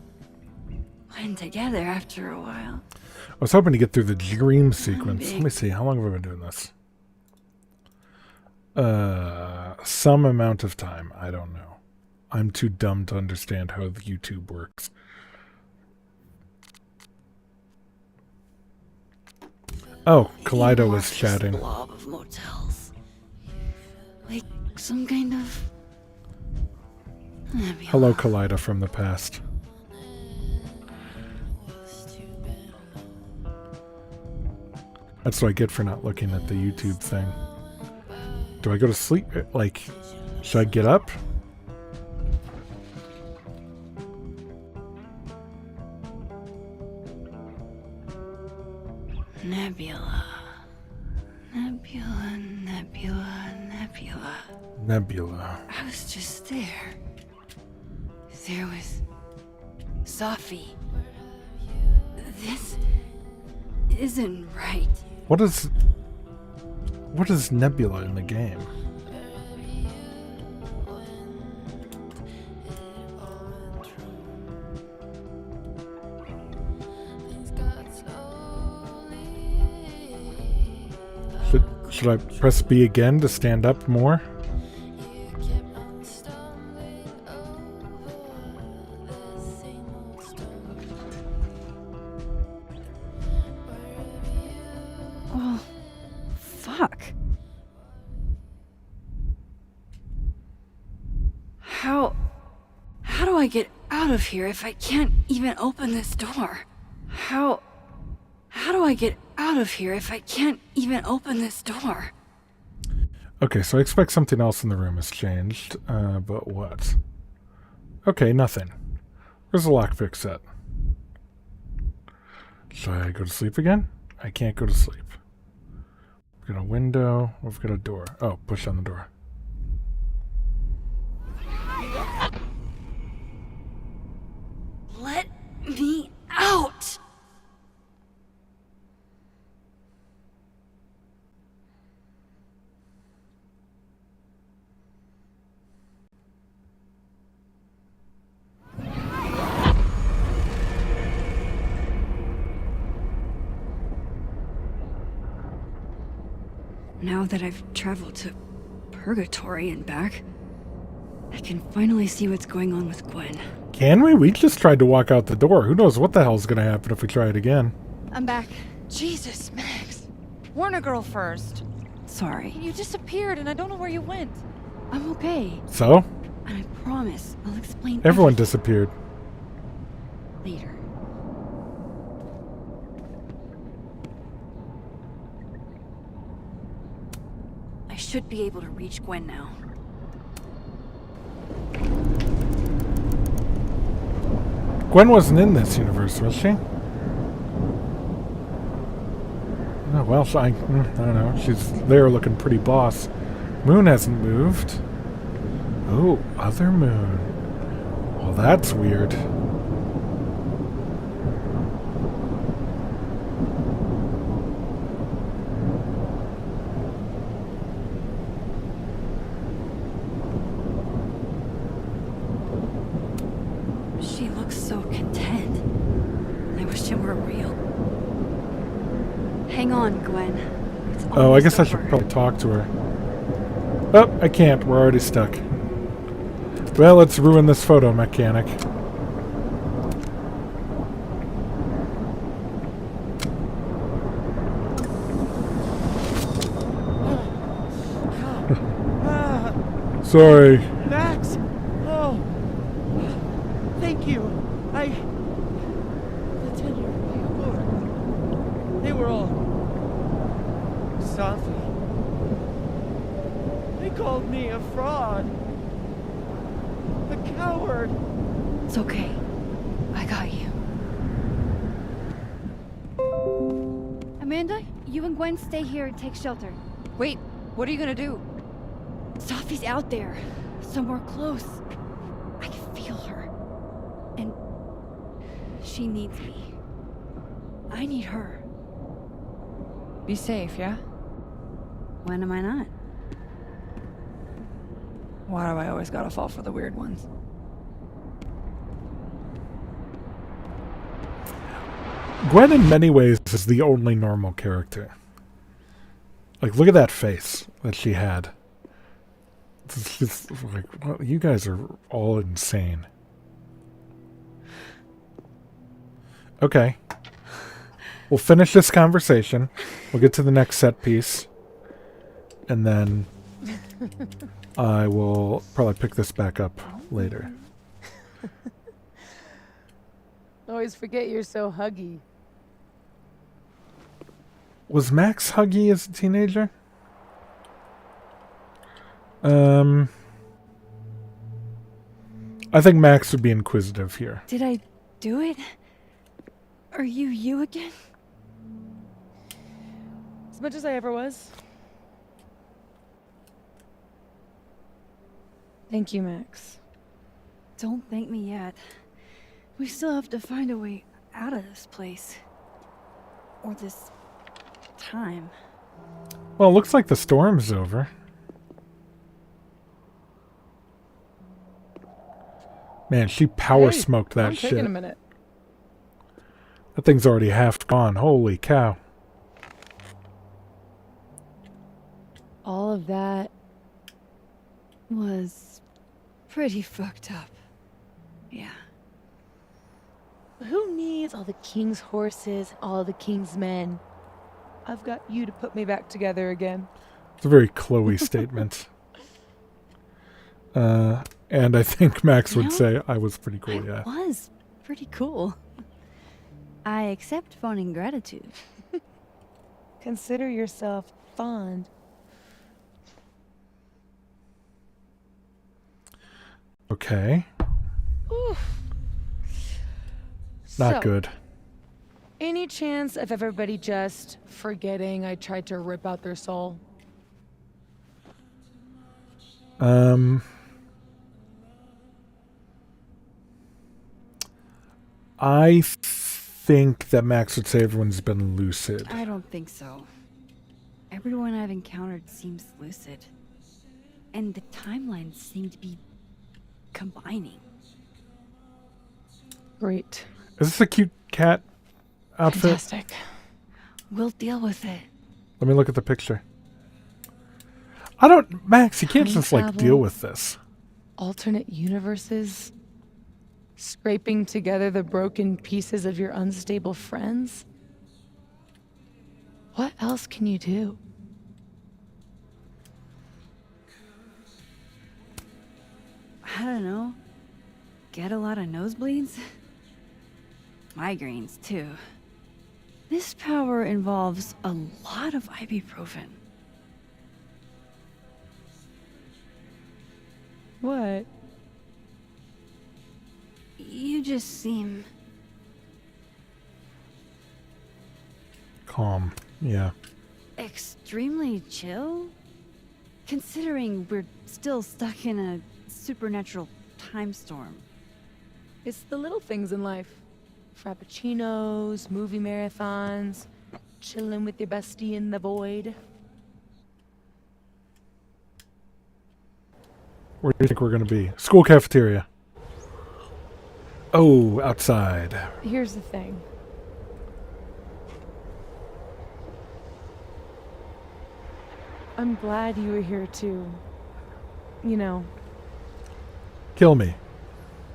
blend together after a while. I was hoping to get through the dream sequence. big. Let me see. How long have I been doing this? Some amount of time. I don't know. I'm too dumb to understand how the YouTube works. Oh, Kaleido was chatting. Blob of motels. Like some kind of... Hello, Kaleido from the past. That's what I get for not looking at the YouTube thing. Do I go to sleep? Like, should I get up? Nebula. Nebula, nebula, nebula. Nebula. I was just there. There was Safi. This isn't right. What is Nebula in the game? Should I press B again to stand up more? Oh, fuck. How do I get out of here if I can't even open this door? How do I get out of here if I can't even open this door? Okay, so I expect something else in the room has changed, but what? Okay, nothing. Where's the lockpick set? Should I go to sleep again? I can't go to sleep. We've got a window, we've got a door. Oh, push on the door. Let me out! Now that I've traveled to Purgatory and back, I can finally see what's going on with Gwen. Can we? We just tried to walk out the door. Who knows what the hell's gonna happen if we try it again. I'm back. Jesus, Max. Warn a girl first. Sorry. You disappeared and I don't know where you went. I'm okay. So? And I promise I'll explain Everyone everything disappeared. later. I should be able to reach Gwen now. Gwen wasn't in this universe, was she? Oh, well, I don't know. She's there looking pretty boss. Moon hasn't moved. Oh, other moon. Well, that's weird. She looks so content. I wish it were real. Hang on, Gwen. It's Oh, I guess I almost should over. probably talk to her. Oh, I can't. We're already stuck. Well, let's ruin this photo mechanic. Sorry. Max! Oh! Thank you. The tenure. They were all... Safi. They called me a fraud. A coward. It's okay. I got you. Amanda, you and Gwen stay here and take shelter. Wait, what are you gonna do? Safi's out there, somewhere close. I can feel her. And she needs me. I need her. Be safe, yeah? When am I not? Why do I always gotta fall for the weird ones? Gwen, in many ways, is the only normal character. Like, look at that face that she had. It's just like, well, you guys are all insane. Okay. We'll finish this conversation. We'll get to the next set piece. And then I will probably pick this back up later. Always forget you're so huggy. Was Max huggy as a teenager? I think Max would be inquisitive here. Did I do it? Are you again? As much as I ever was. Thank you, Max. Don't thank me yet. We still have to find a way out of this place. Or this time. Well, it looks like the storm's over. Man, she power smoked that I'm shit. taking a minute. That thing's already half gone. Holy cow. All of that Was pretty fucked up. Yeah. Who needs all the king's horses, all the king's men? I've got you to put me back together again. It's a very Chloe statement. And I think Max would say I was pretty cool, yeah. Was pretty cool. I accept fun and gratitude. Consider yourself fond. Okay. Oof. Not So, good. Any chance of everybody just forgetting I tried to rip out their soul? I think that Max would say everyone's been lucid. I don't think so. Everyone I've encountered seems lucid. And the timelines seem to be combining. Great. Is this a cute cat outfit? Fantastic. We'll deal with it. Let me look at the picture. I don't... Max, you can't Time just, like, travel. deal with this. Alternate universes? Scraping together the broken pieces of your unstable friends? What else can you do? I don't know. Get a lot of nosebleeds? Migraines, too. This power involves a lot of ibuprofen. What? You just seem... Calm. Yeah. extremely chill? Considering we're still stuck in a supernatural time storm. It's the little things in life. Frappuccinos, movie marathons, chilling with your bestie in the void. Where do you think we're going to be? School cafeteria. Oh, outside. Here's the thing. I'm glad you were here too. You know, Kill me.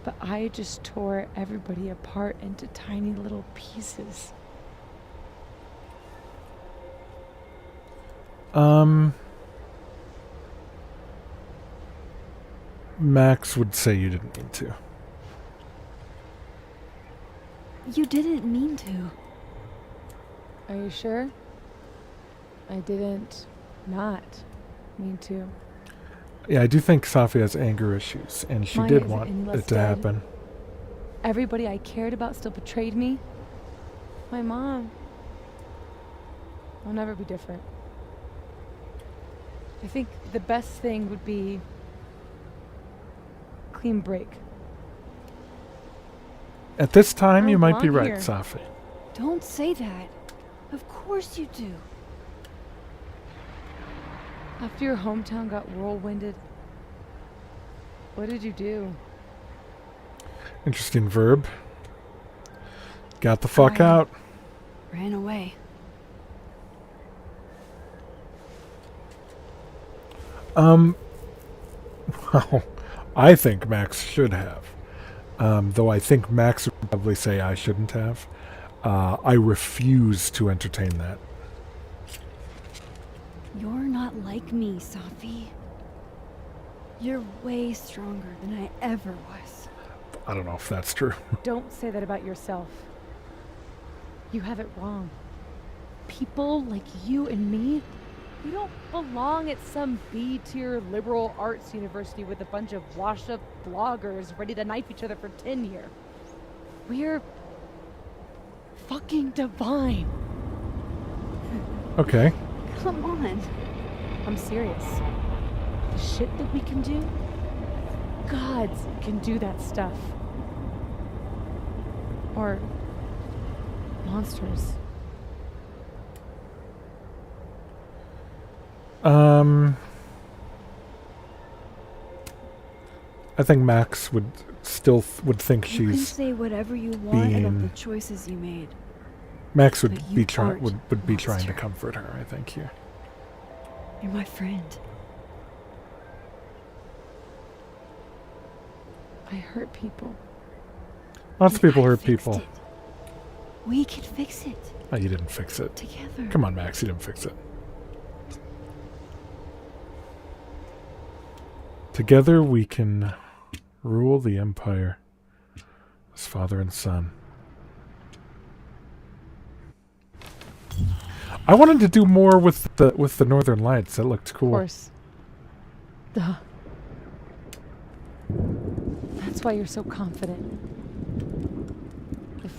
but I just tore everybody apart into tiny little pieces. Max would say you didn't mean to. You didn't mean to. Are you sure? I didn't not mean to. Yeah, I do think Safi has anger issues, and she Mine did isn't want any less it to dead. happen. Everybody I cared about still betrayed me. My mom. I'll never be different. I think the best thing would be clean break. At this time, I you might be belong right, here. Safi. Don't say that. Of course you do. After your hometown got whirlwinded, what did you do? Interesting verb. Got the fuck I- out. Ran away. Well, I think Max should have. Though I think Max would probably say I shouldn't have. I refuse to entertain that. You're not like me, Safi. You're way stronger than I ever was. I don't know if that's true. Don't say that about yourself. You have it wrong. People like you and me, we don't belong at some B-tier liberal arts university with a bunch of washed-up bloggers ready to knife each other for tenure. We're fucking divine. Okay. Come on. I'm serious. The shit that we can do, gods can do that stuff. Or monsters. I think Max would still would think You can she's say whatever you want about being- the choices you made. Max But would you be trying aren't would be trying to monster. comfort her, I think here. You're my friend. I hurt people. Lots of people hurt fixed people. it. We can fix it Oh, you didn't fix it. together. Come on, Max, you didn't fix it. Together we can rule the Empire as father and son. I wanted to do more with the Northern Lights. That looked cool. Of course. Duh. That's why you're so confident.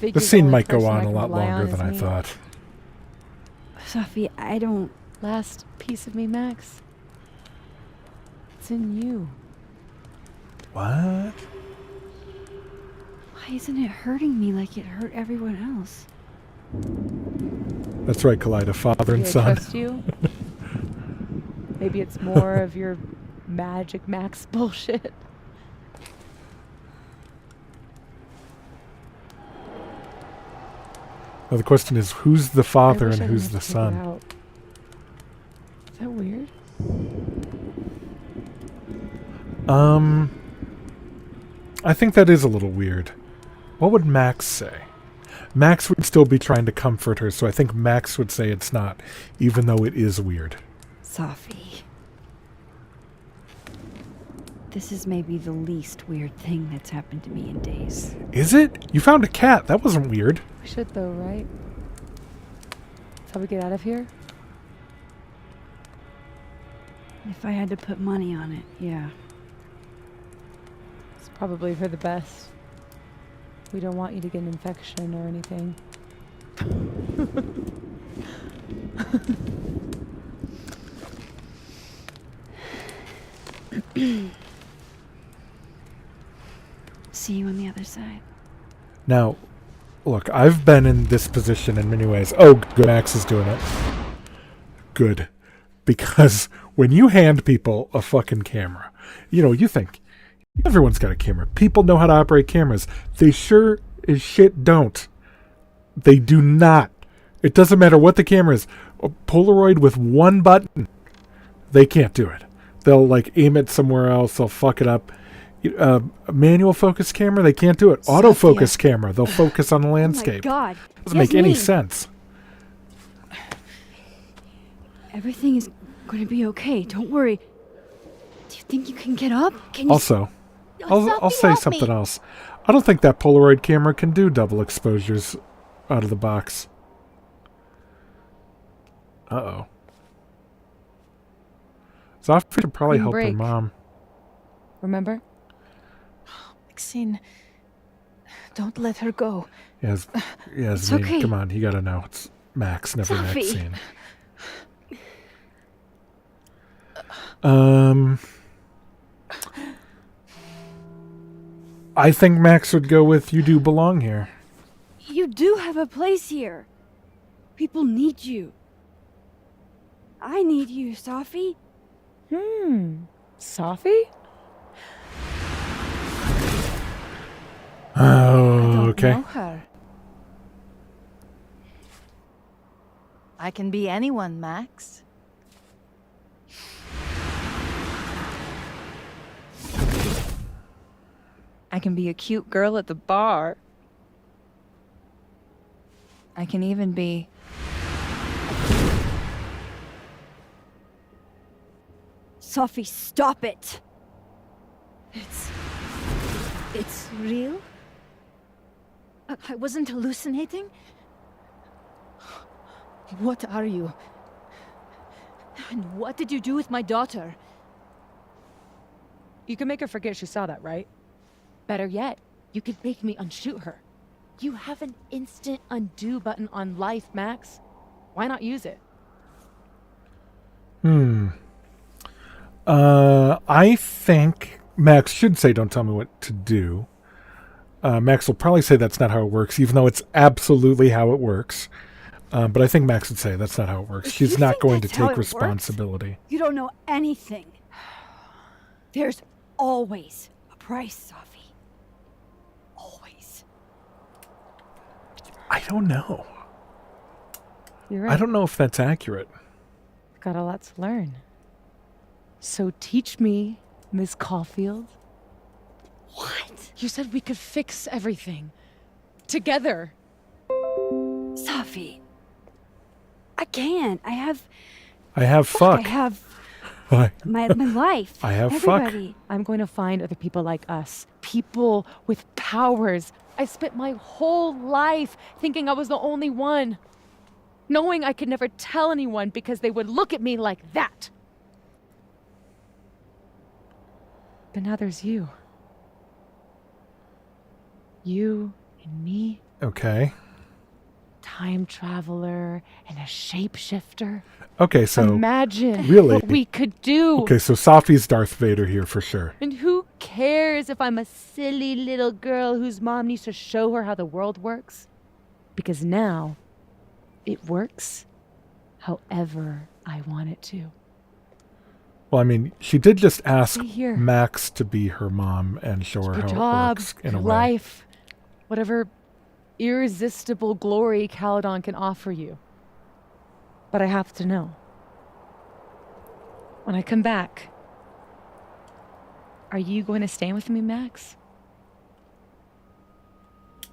The scene might go on a lot longer than I thought. Safi, I don't... Last piece of me, Max. It's in you. What? Why isn't it hurting me like it hurt everyone else? That's right, Kaleida, father and Do I son. trust you? Maybe it's more of your Magic Max bullshit. Now the question is, who's the father I wish and I who's didn't the have to figure son? out. Is that weird? I think that is a little weird. What would Max say? Max would still be trying to comfort her, so I think Max would say it's not, even though it is weird. Safi. This is maybe the least weird thing that's happened to me in days. Is it? You found a cat. That wasn't weird. We should though, right? That's how we get out of here? If I had to put money on it, yeah. It's probably for the best. We don't want you to get an infection or anything. See you on the other side. Now, look, I've been in this position in many ways. Oh, good. Max is doing it. Good. Because when you hand people a fucking camera, you think, everyone's got a camera. People know how to operate cameras. They sure as shit don't. They do not. It doesn't matter what the camera is. A Polaroid with one button, they can't do it. They'll aim it somewhere else. They'll fuck it up. A manual focus camera, they can't do it. Autofocus camera, they'll focus on the landscape. Oh my God. Doesn't make any sense. Everything is going to be okay. Don't worry. Do you think you can get up? Can you... Also, I'll say something else. I don't think that Polaroid camera can do double exposures out of the box. Uh-oh. Zafir should probably help her break. mom. Remember? Maxine, don't let her go. Yes, It's Nate, okay. come on, you gotta know. It's Max, never Zafir. Maxine. I think Max would go with you do belong here. You do have a place here. People need you. I need you, Safi. Safi? Oh, okay. Know her. I can be anyone, Max. I can be a cute girl at the bar. I can even be... Sophie, stop it! It's real? I wasn't hallucinating? What are you? And what did you do with my daughter? You can make her forget she saw that, right? Better yet, you could make me unshoot her. You have an instant undo button on life, Max. Why not use it? I think Max should say, don't tell me what to do. Max will probably say that's not how it works, even though it's absolutely how it works. But I think Max would say that's not how it works. If She's you not think going to that's how take it works, responsibility. You don't know anything. There's always a price, Sophie. Always. I don't know. You're right. I don't know if that's accurate. Got a lot to learn. So teach me, Miss Caulfield. What? You said we could fix everything. Together. Sophie. I can't. I have fuck. I have Why? my life. I have fuck. Everybody. I'm going to find other people like us. People with powers. I spent my whole life thinking I was the only one. Knowing I could never tell anyone because they would look at me like that. But now there's you. You and me. Okay. Time traveler and a shapeshifter. Okay, so imagine really, what we could do. Okay, so Sophie's Darth Vader here for sure. And who cares if I'm a silly little girl whose mom needs to show her how the world works? Because now, it works however I want it to. Well, I mean, she did just ask Stay here. Max to be her mom and show her Your how job, it works in your a way. life, whatever irresistible glory Caledon can offer you. But I have to know. When I come back, are you going to stay with me, Max?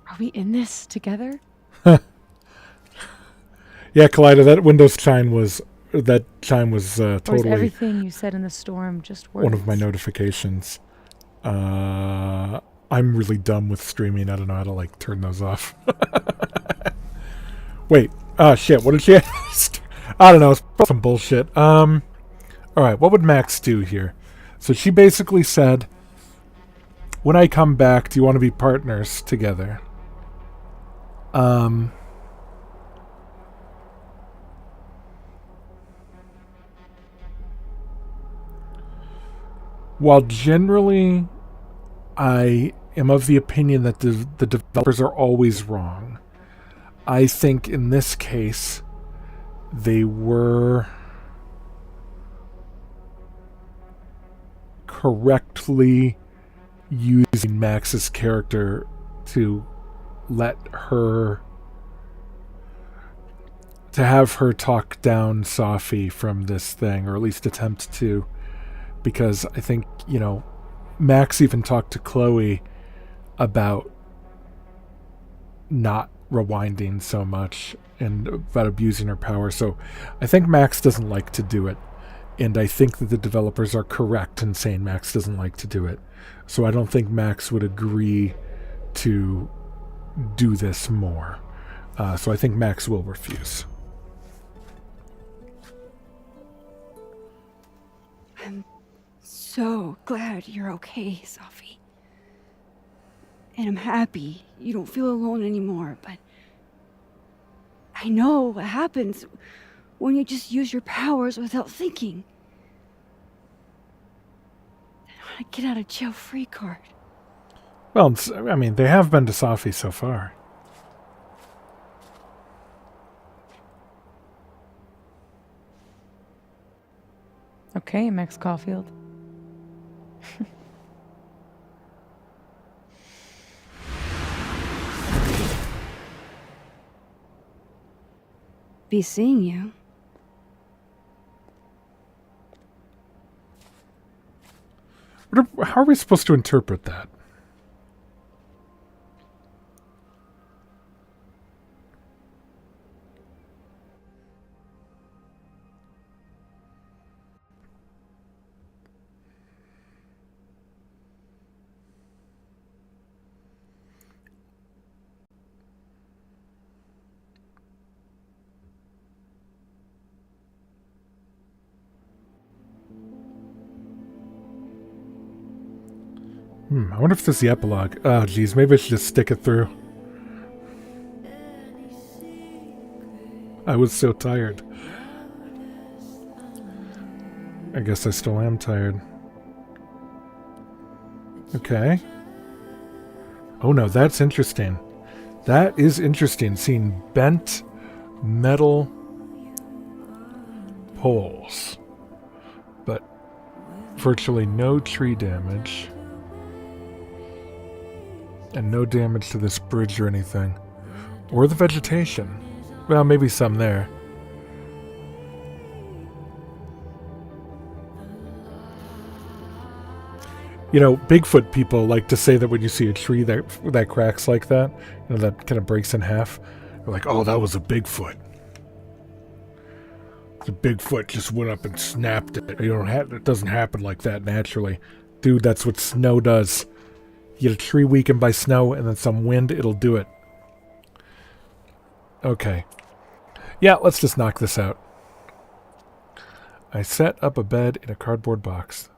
Are we in this together? Yeah, Kaleida, that Windows chime was Or is totally everything you said in the storm just words? one of my notifications. I'm really dumb with streaming. I don't know how to like turn those off. Wait. Shit. What did she ask? I don't know. It's some bullshit. All right. What would Max do here? So she basically said, when I come back, do you want to be partners together? While generally I am of the opinion that the developers are always wrong, I think in this case they were correctly using Max's character to have her talk down Sophie from this thing, or at least attempt to. Because I think, Max even talked to Chloe about not rewinding so much and about abusing her power. So I think Max doesn't like to do it. And I think that the developers are correct in saying Max doesn't like to do it. So I don't think Max would agree to do this more. So I think Max will refuse. I'm so glad you're okay, Sophie. And I'm happy you don't feel alone anymore, but I know what happens when you just use your powers without thinking. I want to get out of jail free card. Well, I mean, they have been to Sophie so far. Okay, Max Caulfield. Be seeing you. How are we supposed to interpret that? I wonder if this is the epilogue. Oh, geez, maybe I should just stick it through. I was so tired. I guess I still am tired. Okay. Oh no, that's interesting. That is interesting, seeing bent metal poles. But virtually no tree damage. And no damage to this bridge or anything. Or the vegetation. Well, maybe some there. You know, Bigfoot people like to say that when you see a tree that cracks like that, you know, that kind of breaks in half, they're like, oh, that was a Bigfoot. The Bigfoot just went up and snapped it. It doesn't happen like that naturally. Dude, that's what snow does. You get a tree weakened by snow and then some wind, it'll do it. Okay. Yeah, let's just knock this out. I set up a bed in a cardboard box.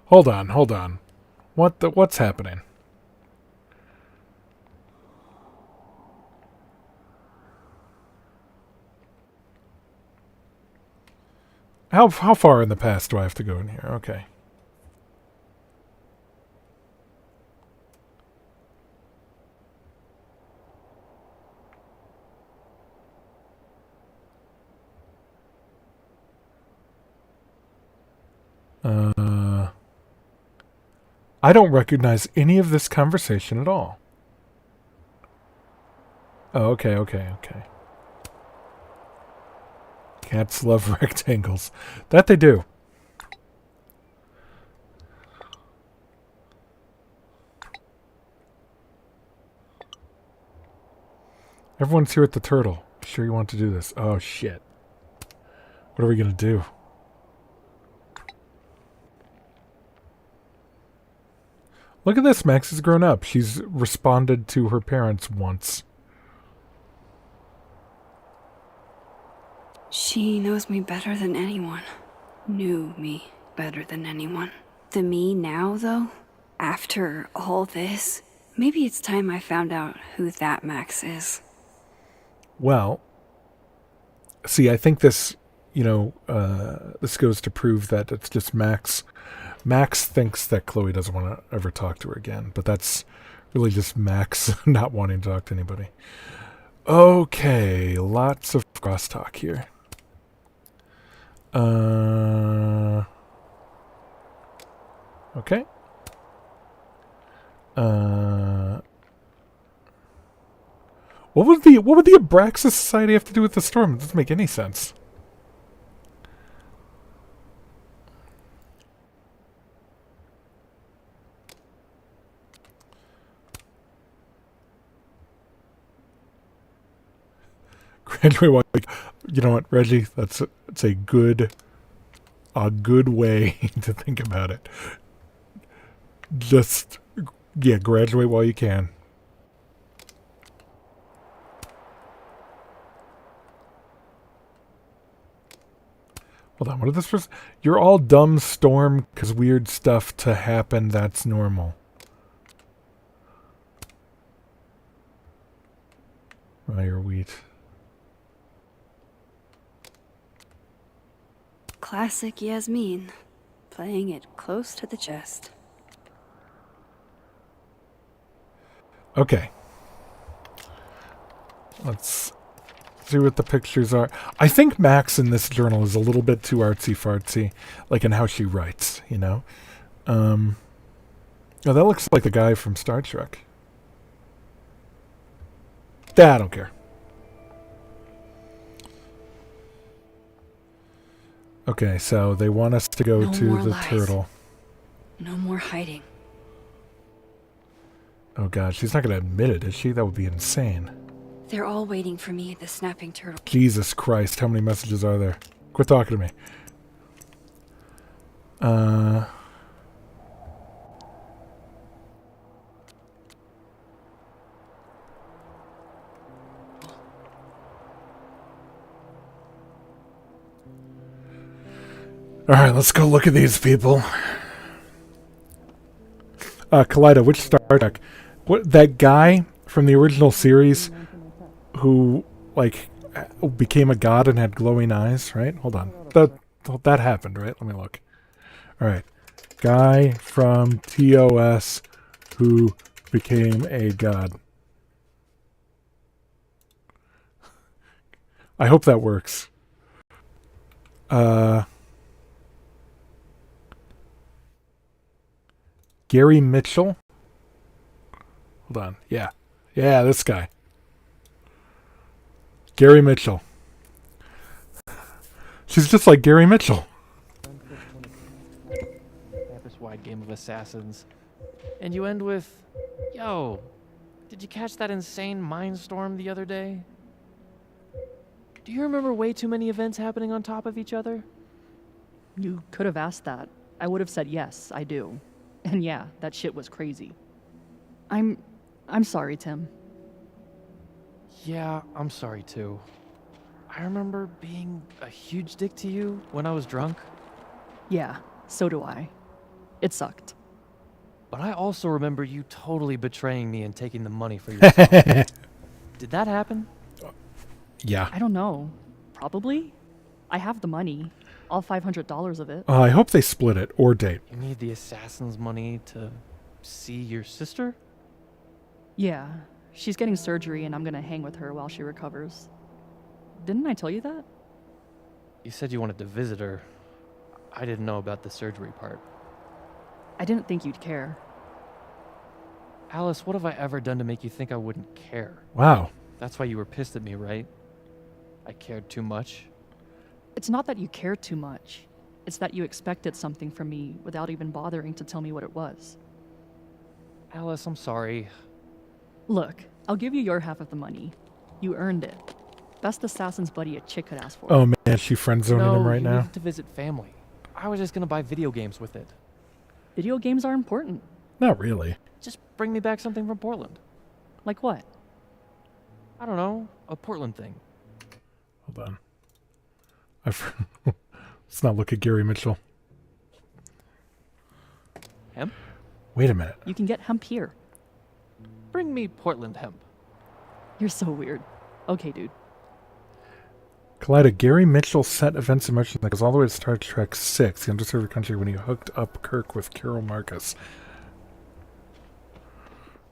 Hold on. What's happening? How far in the past do I have to go in here? Okay. I don't recognize any of this conversation at all. Oh, okay. Cats love rectangles. That they do. Everyone's here at the turtle. Sure you want to do this? Oh, shit. What are we going to do? Look at this. Max has grown up. She's responded to her parents once. She knows me better than anyone. Knew me better than anyone. The me now, though, after all this, maybe it's time I found out who that Max is. Well, see, I think this, this goes to prove that it's just Max. Max thinks that Chloe doesn't want to ever talk to her again, but that's really just Max not wanting to talk to anybody. Okay, lots of crosstalk here. Okay. What would the Abraxas Society have to do with the storm? It doesn't make any sense. Graduate, you know what, Reggie? It's a good way to think about it. Just, yeah, graduate while you can. Hold on, what are this first? You're all dumb, Storm, because weird stuff to happen, that's normal. Rye or wheat. Classic Yasmin, playing it close to the chest. Okay. Let's see what the pictures are. I think Max in this journal is a little bit too artsy-fartsy, like in how she writes, you know? Oh, that looks like the guy from Star Trek. I don't care. Okay, so they want us to go to the turtle. No more hiding. Oh god, she's not going to admit it, is she? That would be insane. They're all waiting for me at the snapping turtle. Jesus Christ, how many messages are there? Quit talking to me. Alright, let's go look at these people. Kaleido, which Star Trek? What, that guy from the original series who, like, became a god and had glowing eyes, right? Hold on. That happened, right? Let me look. Alright. Guy from TOS who became a god. I hope that works. Gary Mitchell? Hold on. Yeah. Yeah, this guy. Gary Mitchell. She's just like Gary Mitchell. Campus-wide game of assassins. And you end with, yo, did you catch that insane mindstorm the other day? Do you remember way too many events happening on top of each other? You could have asked that. I would have said yes, I do. And yeah, that shit was crazy. I'm sorry, Tim. Yeah, I'm sorry too. I remember being a huge dick to you when I was drunk. Yeah, so do I. It sucked. But I also remember you totally betraying me and taking the money for yourself. Did that happen? Yeah. I don't know. Probably. I have the money. All $500 of it. I hope they split it or date. You need the assassin's money to see your sister? Yeah. She's getting surgery and I'm gonna hang with her while she recovers. Didn't I tell you that? You said you wanted to visit her. I didn't know about the surgery part. I didn't think you'd care. Alice, what have I ever done to make you think I wouldn't care? Wow. That's why you were pissed at me, right? I cared too much? It's not that you cared too much. It's that you expected something from me without even bothering to tell me what it was. Alice, I'm sorry. Look, I'll give you your half of the money. You earned it. Best assassin's buddy a chick could ask for. Oh man, is she friend zoning him right you now? needed to visit family. I was just gonna buy video games with it. Video games are important. Not really. Just bring me back something from Portland. Like what? I don't know, a Portland thing. Hold on. Let's not look at Gary Mitchell. Hemp? Wait a minute. You can get hemp here. Bring me Portland hemp. You're so weird. Okay, dude. Kaleido, Gary Mitchell set events in motion that goes all the way to Star Trek VI, the underserved country, when he hooked up Kirk with Carol Marcus.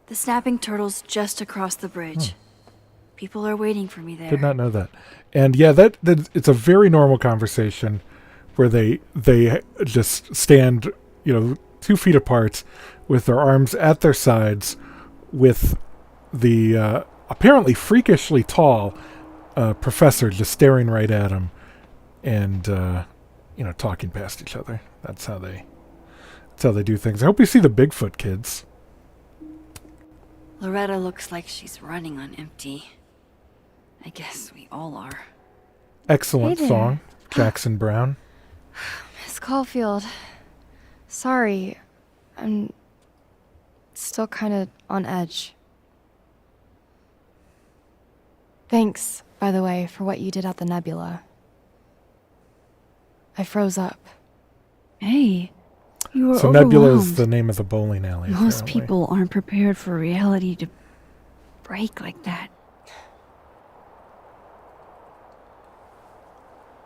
The snapping turtle's just across the bridge. People are waiting for me there. Did not know that. And yeah, that it's a very normal conversation where they just stand, 2 feet apart with their arms at their sides with the apparently freakishly tall professor just staring right at him and talking past each other. That's how they do things. I hope you see the Bigfoot kids. Loretta looks like she's running on empty. I guess we all are. Excellent Hey there. song, Jackson Brown. Miss Caulfield. Sorry. I'm still kind of on edge. Thanks, by the way, for what you did at the Nebula. I froze up. Hey, you were So overwhelmed. Nebula is the name of the bowling alley. Most apparently. people aren't prepared for reality to break like that.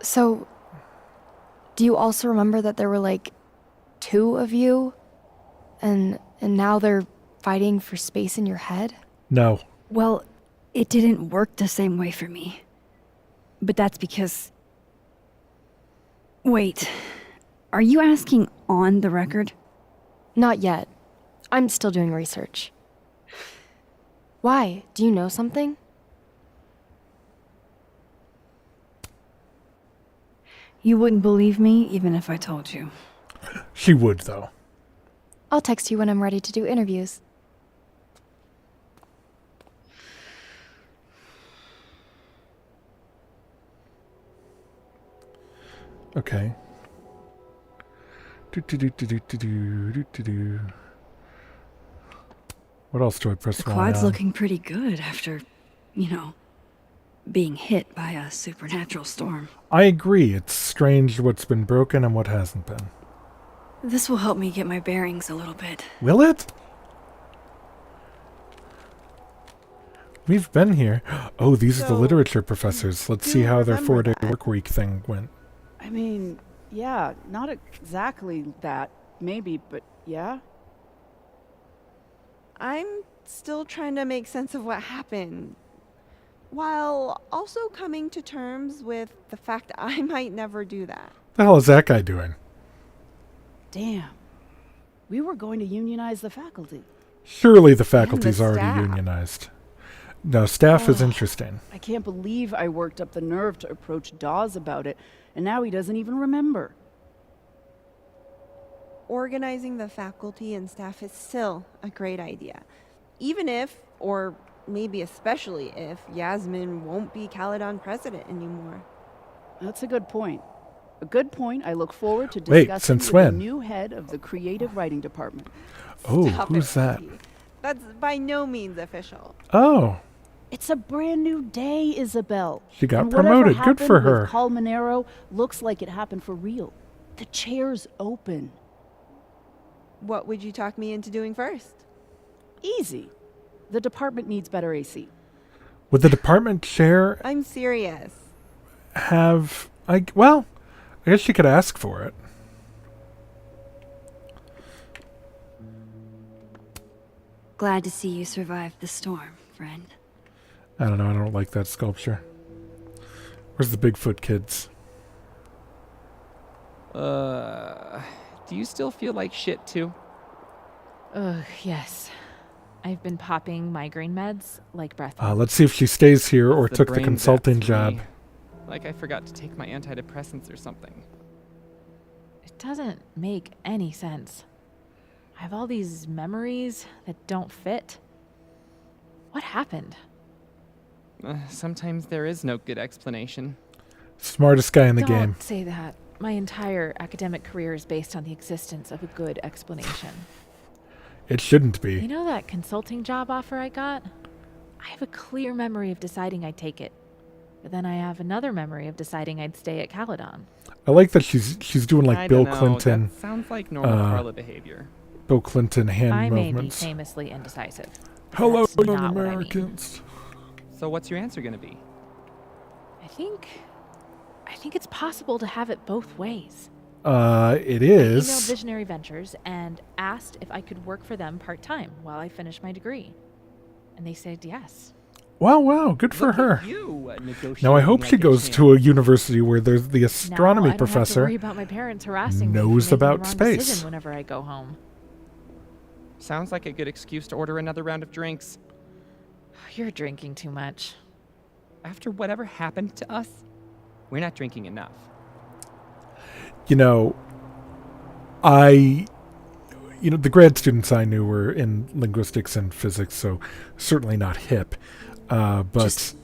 So, do you also remember that there were like 2 of you? And now they're fighting for space in your head? No. Well, it didn't work the same way for me. But that's because... Wait, are you asking on the record? Not yet. I'm still doing research. Why? Do you know something? You wouldn't believe me even if I told you. She would, though. I'll text you when I'm ready to do interviews. Okay. What else do I press The Y quad's on? looking pretty good after, being hit by a supernatural storm. I agree. It's strange what's been broken and what hasn't been. This will help me get my bearings a little bit. Will it? We've been here. Oh, these are the literature professors. Let's see how their 4-day work week thing went. I mean, yeah, not exactly that, maybe, but yeah. I'm still trying to make sense of what happened, while also coming to terms with the fact I might never do that. The hell is that guy doing? Damn. We were going to unionize the faculty. Surely the faculty's staff. already unionized. No, staff is interesting. I can't believe I worked up the nerve to approach Dawes about it, and now he doesn't even remember. Organizing the faculty and staff is still a great idea. Even if, or maybe especially if, Yasmin won't be Caledon president anymore. That's a good point. A good point I look forward to Wait, discussing since with when? the new head of the creative writing department. Oh, Stop who's it, that? Sophie. That's by no means official. Oh, It's a brand new day, Isabel. she got And whatever promoted. Good for happened with her. Colmenero looks like it happened for real. The chair's open. What would you talk me into doing first? Easy. The department needs better AC. Would the department chair I'm serious. have... Well, I guess she could ask for it. Glad to see you survived the storm, friend. I don't know. I don't like that sculpture. Where's the Bigfoot kids? Do you still feel like shit too? Ugh, yes. I've been popping migraine meds like breath. Let's see if she stays here or It's took the brain consulting death for job. me. Like I forgot to take my antidepressants or something. It doesn't make any sense. I have all these memories that don't fit. What happened? Sometimes there is no good explanation. Smartest guy in the Don't game. say that. My entire academic career is based on the existence of a good explanation. It shouldn't You be. know that consulting job offer I got? I have a clear memory of deciding I'd take it. But then I have another memory of deciding I'd stay at Caledon. I like that she's doing like I Bill don't know, Clinton. That sounds like normal Carla behavior. Bill Clinton hand I may be movements. famously indecisive. but Hello, that's young not what I mean. Americans. So what's your answer gonna be? I think it's possible to have it both ways. It I emailed is. Visionary Ventures and asked if I could work for them part-time while I finish my degree. And they said yes. Wow, good for Look her. at you, Now I hope negotiating she like a goes champ. to a university where there's the astronomy now I don't have to professor worry about my parents harassing me for knows making about the wrong space. decision whenever I go home. Sounds like a good excuse to order another round of drinks. You're drinking too much. After whatever happened to us, we're not drinking enough. You know, the grad students I knew were in linguistics and physics, so certainly not hip. But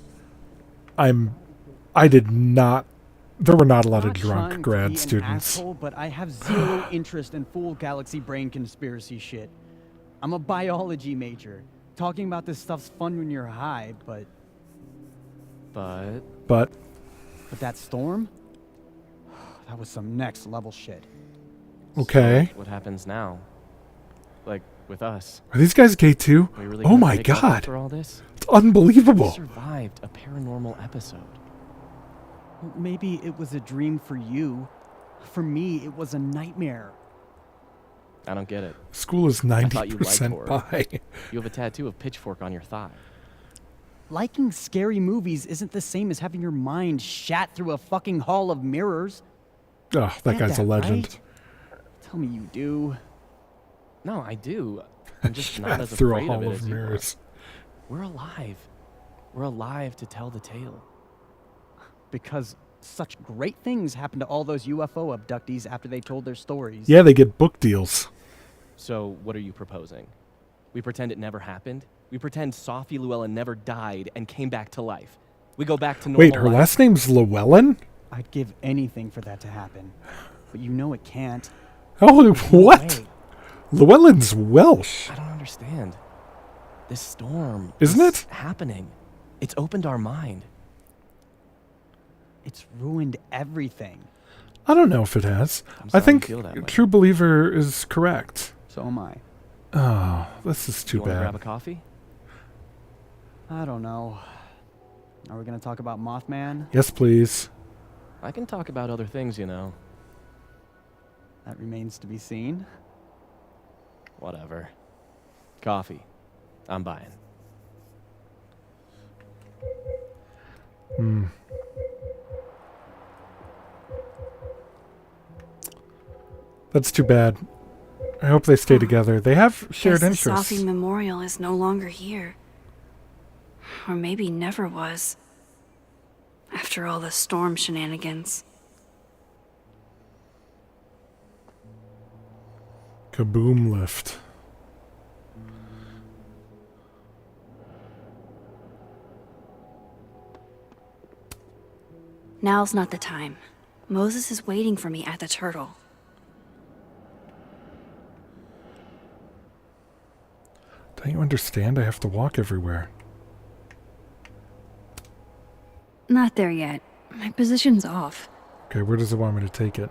I did not. There were not a lot of drunk grad students. Asshole, but I have zero interest in full galaxy brain conspiracy shit. I'm a biology major. Talking about this stuff's fun when you're high, but But that storm? That was some next level shit. Okay. So what happens now? Like with us? Are these guys gay too? We really Oh gonna my make up god. after all this? It's unbelievable. We survived a paranormal episode. Well, maybe it was a dream for you. For me, it was a nightmare. I don't get it. School is I thought you liked 90% horror. bi. You have a tattoo of Pitchfork on your thigh. Liking scary movies isn't the same as having your mind shat through a fucking hall of mirrors. Oh, that Get guy's a legend. right? Tell me you do. No, I do. I'm just not as Through a afraid of hall it of as you are. mirrors. We're alive. We're alive to tell the tale. Because such great things happened to all those UFO abductees after they told their stories. Yeah, they get book deals. So, what are you proposing? We pretend it never happened? We pretend Sophie Llewellyn never died and came back to life. We go back to normal Wait, her life. last name's Llewellyn? I'd give anything for that to happen. But you know it can't. Oh, what? Llewellyn's Welsh. I don't understand. This storm Isn't is it? happening. It's opened our mind. It's ruined everything. I don't know if it has. I sorry you think feel that way. True Believer is correct. So am I. Oh, this is too You wanna bad. grab a coffee? I don't know. Are we gonna talk about Mothman? Yes, please. I can talk about other things, you know. That remains to be seen. Whatever. Coffee. I'm buying. Hmm. That's too bad. I hope they stay together. They have shared Guess the interests. Safi Memorial is no longer here. Or maybe never was. After all the storm shenanigans. Kaboom lift. Now's not the time. Moses is waiting for me at the Turtle. Don't you understand? I have to walk everywhere. Not there yet. My position's off. Okay, where does it want me to take it?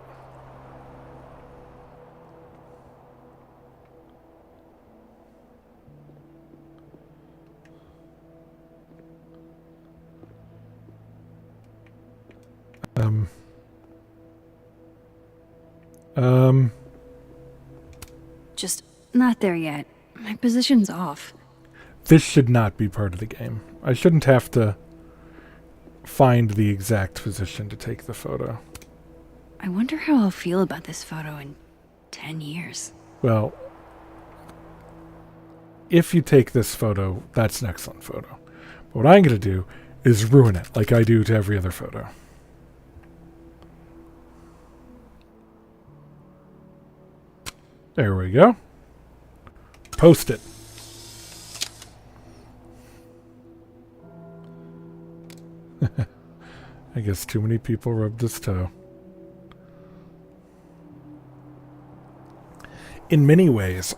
Just not there yet. My position's off. This should not be part of the game. I shouldn't have to find the exact position to take the photo. I wonder how I'll feel about this photo in 10 years. Well, if you take this photo, that's an excellent photo. But what I'm going to do is ruin it like I do to every other photo. There we go. Post it. I guess too many people rubbed his toe. In many ways,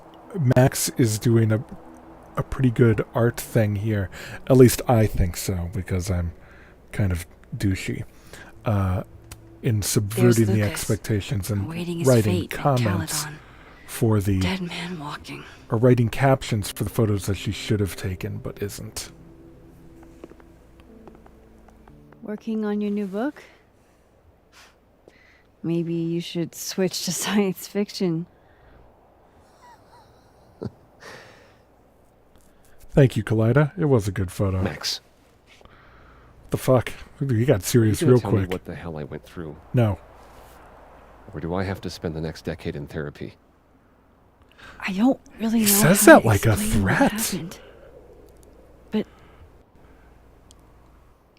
Max is doing a pretty good art thing here. At least I think so, because I'm kind of douchey. In subverting the Lucas, expectations and awaiting his writing fate at comments Caledon. for the... Dead man walking. Or writing captions for the photos that she should have taken, but isn't. Working on your new book? Maybe you should switch to science fiction. Thank you, Kaleida. It was a good photo. Max. The fuck? You got serious Are you gonna real tell quick. me what the hell I went through? No. Or do I have to spend the next decade in therapy? I don't really know. He says how that to like a explain what threat. happened. But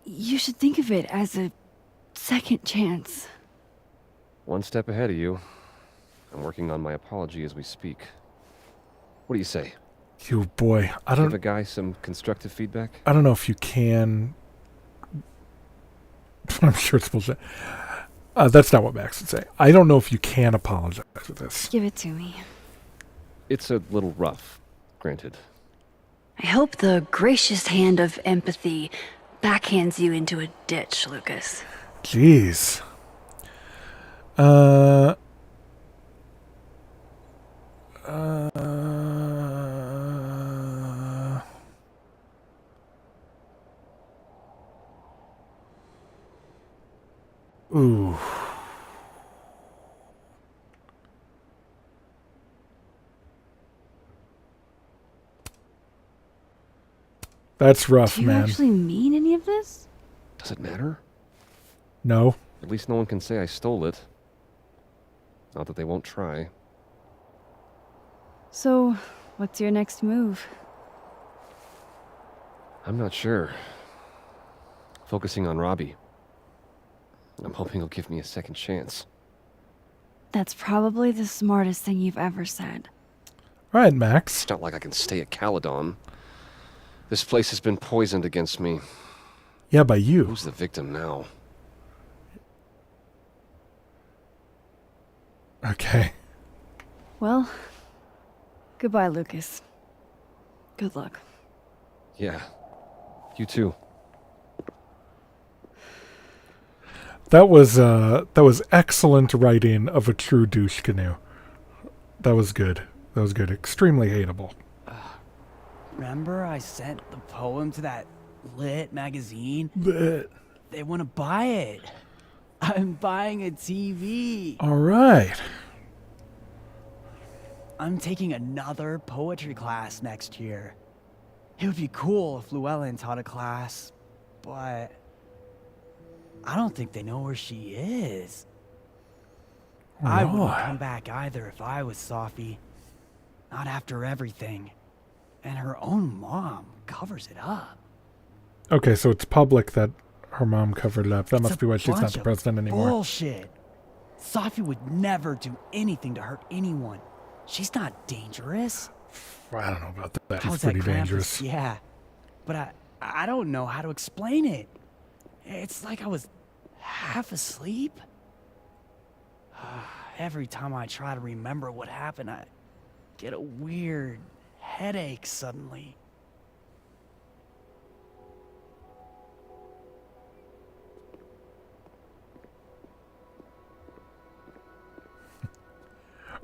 you should think of it as a second chance. One step ahead of you. I'm working on my apology as we speak. What do you say? You boy, I Give don't. a guy some constructive feedback? I don't know if you can. I'm sure it's bullshit. That's not what Max would say. I don't know if you can apologize for this. Give it to me. It's a little rough, granted. I hope the gracious hand of empathy backhands you into a ditch, Lucas. Jeez. Ooh. That's rough, Do you man. actually mean any of this? Does it matter? No. At least no one can say I stole it. Not that they won't try. So, what's your next move? I'm not sure. Focusing on Robbie. I'm hoping he'll give me a second chance. That's probably the smartest thing you've ever said. All right, Max. It's not like I can stay at Caledon. This place has been poisoned against me. Yeah, by you. Who's the victim now? Okay. Well, goodbye, Lucas. Good luck. Yeah. You too. That was excellent writing of a true douche canoe. That was good. That was good. Extremely hateable. Remember I sent the poem to that lit magazine? Lit. They want to buy it. I'm buying a TV. All right. I'm taking another poetry class next year. It would be cool if Llewellyn taught a class, but I don't think they know where she is. I wouldn't Right. come back either if I was Sophie. Not after everything. And her own mom covers it up. Okay, so it's public that her mom covered it up. That It's must a be why she's not bunch the of president anymore. Bullshit. Sophie would never do anything to hurt anyone. She's not dangerous. I don't know about that. I She's was at pretty Krampus, dangerous. Yeah, but I don't know how to explain it. It's like I was half asleep. Every time I try to remember what happened, I get a weird headache suddenly.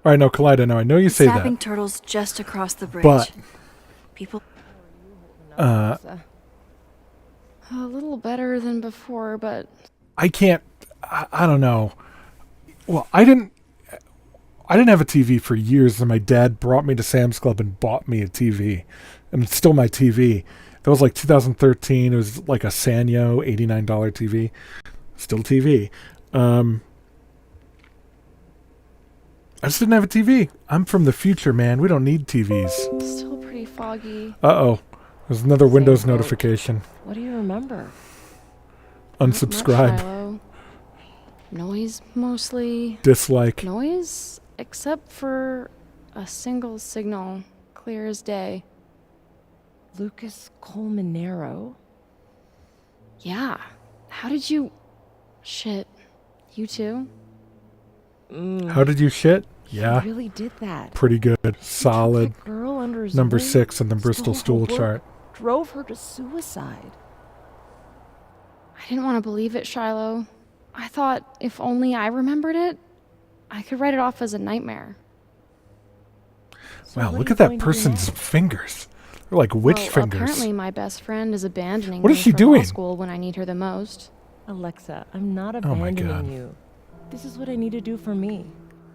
All right, now, Kaleido, now I know you say Snapping that, turtles just across the bridge. but People. A little better than before, but I can't. I don't know. Well, I didn't have a TV for years, and my dad brought me to Sam's Club and bought me a TV, and it's still my TV. That was like 2013. It was like a Sanyo $89 TV, still TV. I just didn't have a TV. I'm from the future, man. We don't need TVs. still pretty foggy. Uh-oh. There's another Windows notification. What do you remember? Unsubscribe. Shiloh. Noise mostly. Dislike. Noise, except for a single signal, clear as day. Lucas Colmenero? Yeah. How did you... Shit. You too? How did you shit? Yeah. He really did that. Pretty good. Solid. That girl under his Number wing, 6 on the Bristol stole her stool work, chart. Drove her to suicide. I didn't want to believe it, Shiloh. I thought if only I remembered it, I could write it off as a nightmare. Wow, what look are at you that going to do person's next? fingers. They're like witch Well, fingers. apparently my best friend is abandoning What me is she for doing? law school when I need her the most. Alexa, I'm not Oh my abandoning God. you. This is what I need to do for me.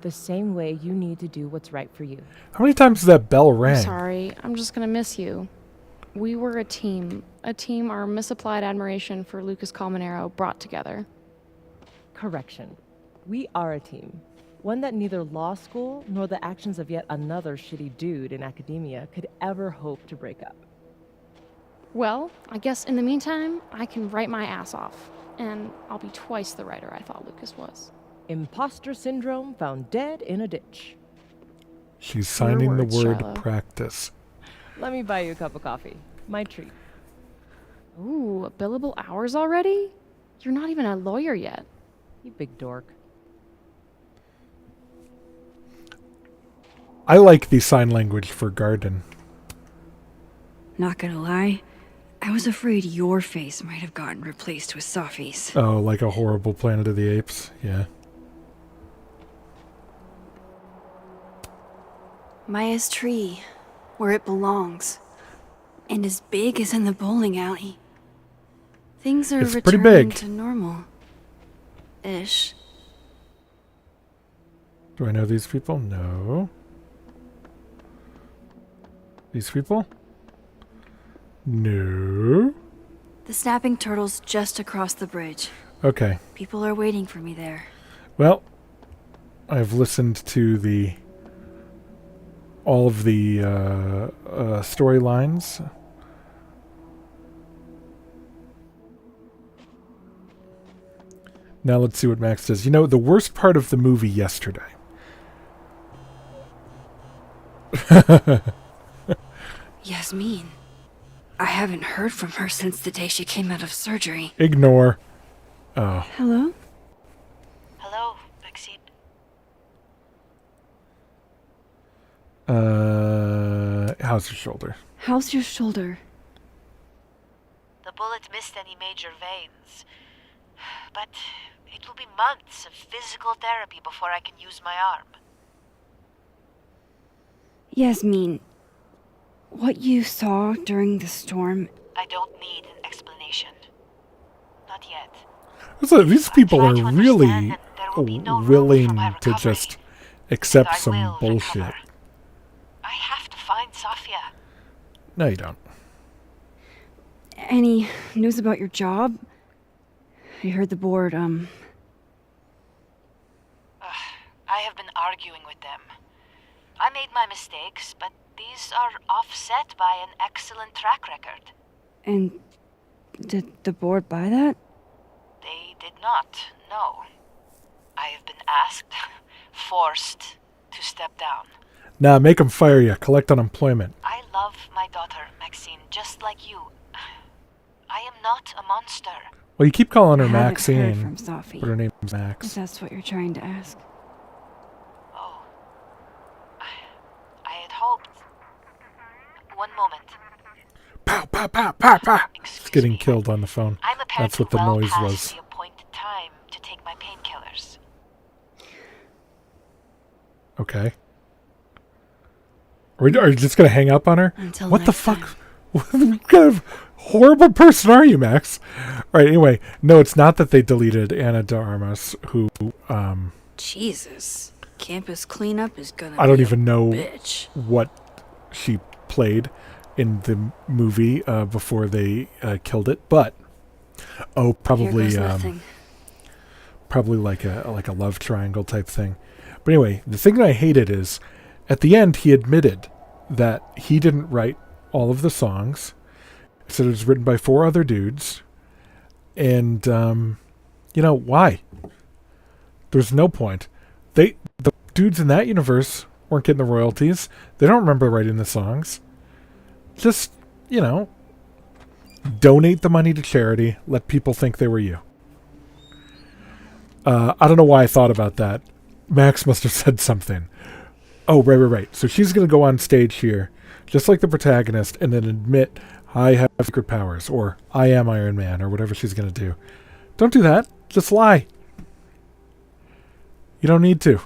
The same way you need to do what's right for you. How many times has that bell I'm rang? sorry, I'm just gonna miss you. We were a team our misapplied admiration for Lucas Colmenero brought together. Correction. We are a team. One that neither law school nor the actions of yet another shitty dude in academia could ever hope to break up. Well, I guess in the meantime, I can write my ass off, and I'll be twice the writer I thought Lucas was. Imposter syndrome found dead in a ditch. She's signing words, the word Shiloh. practice. Let me buy you a cup of coffee. My treat. Ooh, billable hours already? You're not even a lawyer yet. You big dork. I like the sign language for garden. Not gonna lie, I was afraid your face might have gotten replaced with Sophie's. Oh, like a horrible Planet of the Apes? Yeah. Maya's tree, where it belongs, and as big as in the bowling alley. Things are It's pretty returning big. to normal. Ish. Do I know these people? No. These people? No. The snapping turtle's just across the bridge. Okay. People are waiting for me there. Well, I've listened to all of the storylines. Now let's see what Max does. You know, the worst part of the movie yesterday. Yasmin. I haven't heard from her since the day she came out of surgery. Ignore. Oh. Hello? Hello, Maxine. How's your shoulder? How's your shoulder? The bullet missed any major veins. But it will be months of physical therapy before I can use my arm. Yasmin, what you saw during the storm... I don't need an explanation. Not yet. So these people are really willing to just accept some bullshit. I have to find Sofia. No, you don't. Any news about your job? I heard the board, I have been arguing with them. I made my mistakes, but these are offset by an excellent track record. And did the board buy that? They did not, no. I have been asked, forced to step down. Nah, make them fire you. Collect unemployment. I love my daughter, Maxine, just like you. I am not a monster. Well, you keep calling her I haven't heard Maxine, from Sophie. but her name's If Max. that's what you're trying to ask. Oh. I had hoped. One moment. Pow, pow, pow, pow, pow. It's getting killed on the phone. I'm That's what the well noise past was. the appointed time to take my painkillers. Okay. Are you just going to hang up on her? Until What the next fuck? What kind of horrible person are you, Max? All right, anyway. No, it's not that they deleted Ana de Armas, who, Jesus. Campus cleanup is gonna I don't be even a know bitch. what she played in the movie before they killed it, but probably Here goes nothing. probably like a love triangle type thing. But anyway, the thing that I hated is at the end he admitted that he didn't write all of the songs. He said it was written by 4 other dudes, and why? There's no point. The dudes in that universe weren't getting the royalties. They don't remember writing the songs. Just, donate the money to charity. Let people think they were you. I don't know why I thought about that. Max must have said something. Oh, right. So she's going to go on stage here, just like the protagonist, and then admit, I have secret powers, or I am Iron Man, or whatever she's going to do. Don't do that. Just lie. You don't need to.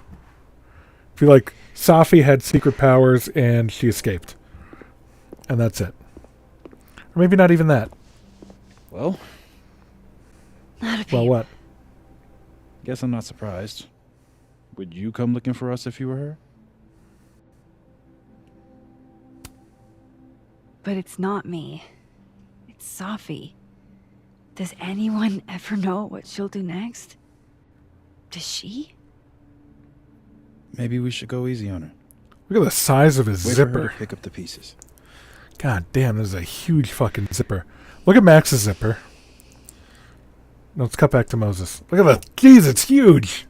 Be like, Safi had secret powers and she escaped. And that's it. Or maybe not even that. Well? Well, what? Guess I'm not surprised. Would you come looking for us if you were her? But it's not me. It's Safi. Does anyone ever know what she'll do next? Does she? Maybe we should go easy on her. Look at the size of his Wait for her zipper. to pick up the pieces. God damn, this is a huge fucking zipper. Look at Max's zipper. No, let's cut back to Moses. Look at that. Jeez, it's huge.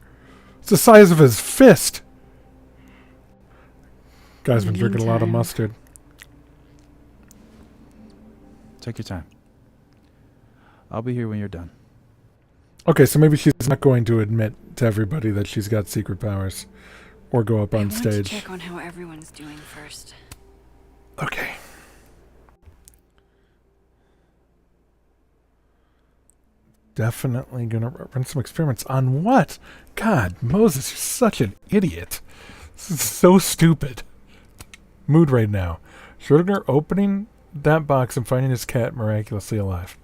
It's the size of his fist. Guy's been drinking a lot of mustard. Take your time. I'll be here when you're done. Okay, so maybe she's not going to admit to everybody that she's got secret powers. Or go up on I want to stage. check on how everyone's doing first. Okay. Definitely gonna run some experiments on what? God, Moses, you're such an idiot. This is so stupid. Mood right now. Schrodinger opening that box and finding his cat miraculously alive.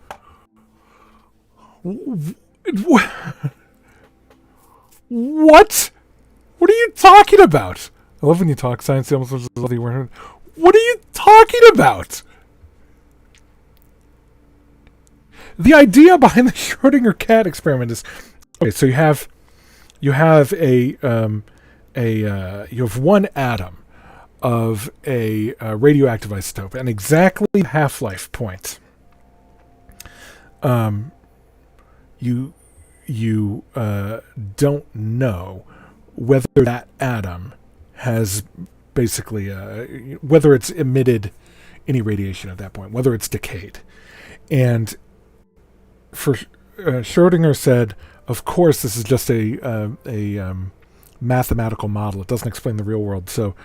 What? What are you talking about? I love when you talk science. What are you talking about? The idea behind the Schrodinger cat experiment is okay. So you have you have one atom of a radioactive isotope and exactly the half-life point. You don't know whether that atom has basically whether it's emitted any radiation at that point, whether it's decayed. And for Schrodinger said, of course, this is just a mathematical model. It doesn't explain the real world. So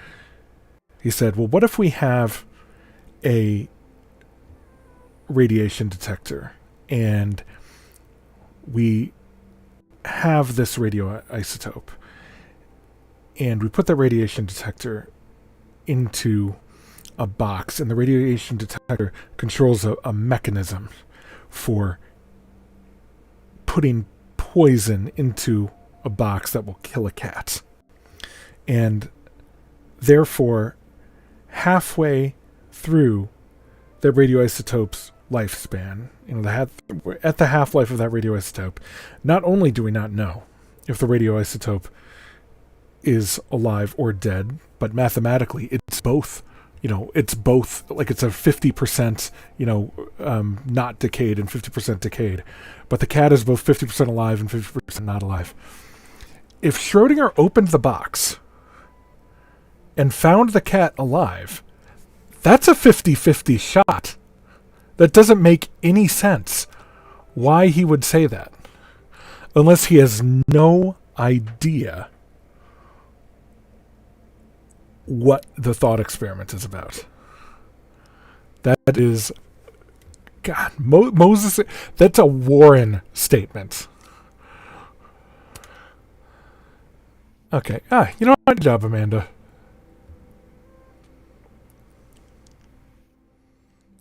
he said, well, what if we have a radiation detector and we have this radioisotope, and we put the radiation detector into a box, and the radiation detector controls a mechanism for putting poison into a box that will kill a cat. And therefore, halfway through the radioisotope's lifespan, at the half-life of that radioisotope, not only do we not know if the radioisotope is alive or dead, but mathematically it's both. It's both, like it's a 50%, not decayed and 50% decayed. But the cat is both 50% alive and 50% not alive. If Schrodinger opened the box and found the cat alive, that's a 50-50 shot. That doesn't make any sense why he would say that. Unless he has no idea what the thought experiment is about. That is... God, Moses... That's a Warren statement. Okay. Good job, Amanda.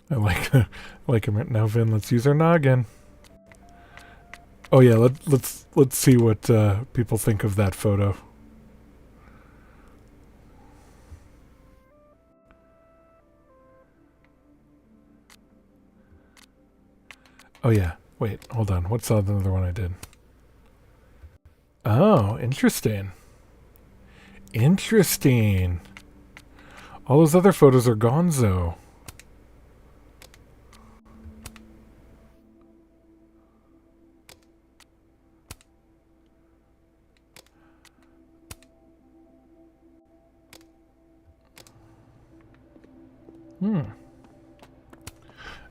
I like him now, Vin. Let's use our noggin. Oh yeah, let's see what people think of that photo. Oh yeah, wait, hold on. What's the other one I did? Oh, interesting. Interesting. All those other photos are gonzo.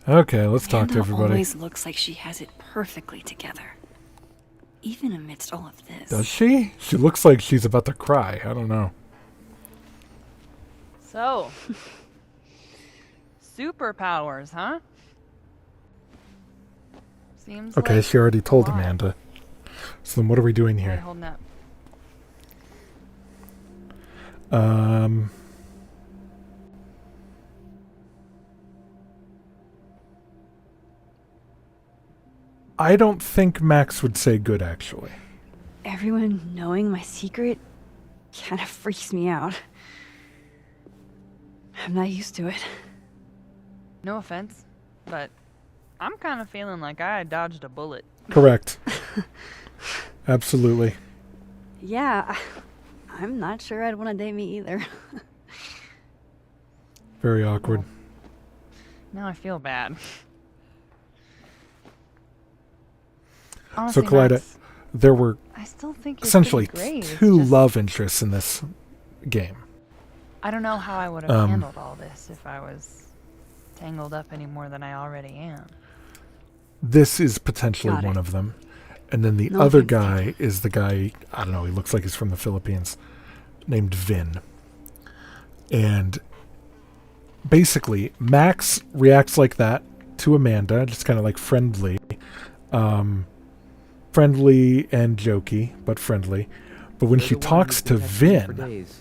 Okay, let's talk to everybody. Always looks like she has it perfectly together, even amidst all of this. Does she? She looks like she's about to cry. I don't know. So, superpowers, huh? Seems Okay, like she already told a lot. Amanda. So then what are we doing Wait, here? holding up. I don't think Max would say good, actually. Everyone knowing my secret kind of freaks me out. I'm not used to it. No offense, but I'm kind of feeling like I dodged a bullet. Correct. Absolutely. Yeah, I'm not sure I'd want to date me either. Very awkward. Now I feel bad. So, Honestly, Kaleida, Max, there were I still think you're essentially pretty great. It's two just- love interests in this game. I don't know how I would have Um, handled all this if I was tangled up any more than I already am. This is potentially Got it. one of them. And then the No, other thank guy is the guy, I don't know, he looks like he's from the Philippines, named Vin. And basically, Max reacts like that to Amanda, just kind of like friendly. Friendly and jokey, but friendly. But when You're she the one talks who's to been texting me for Vin, days.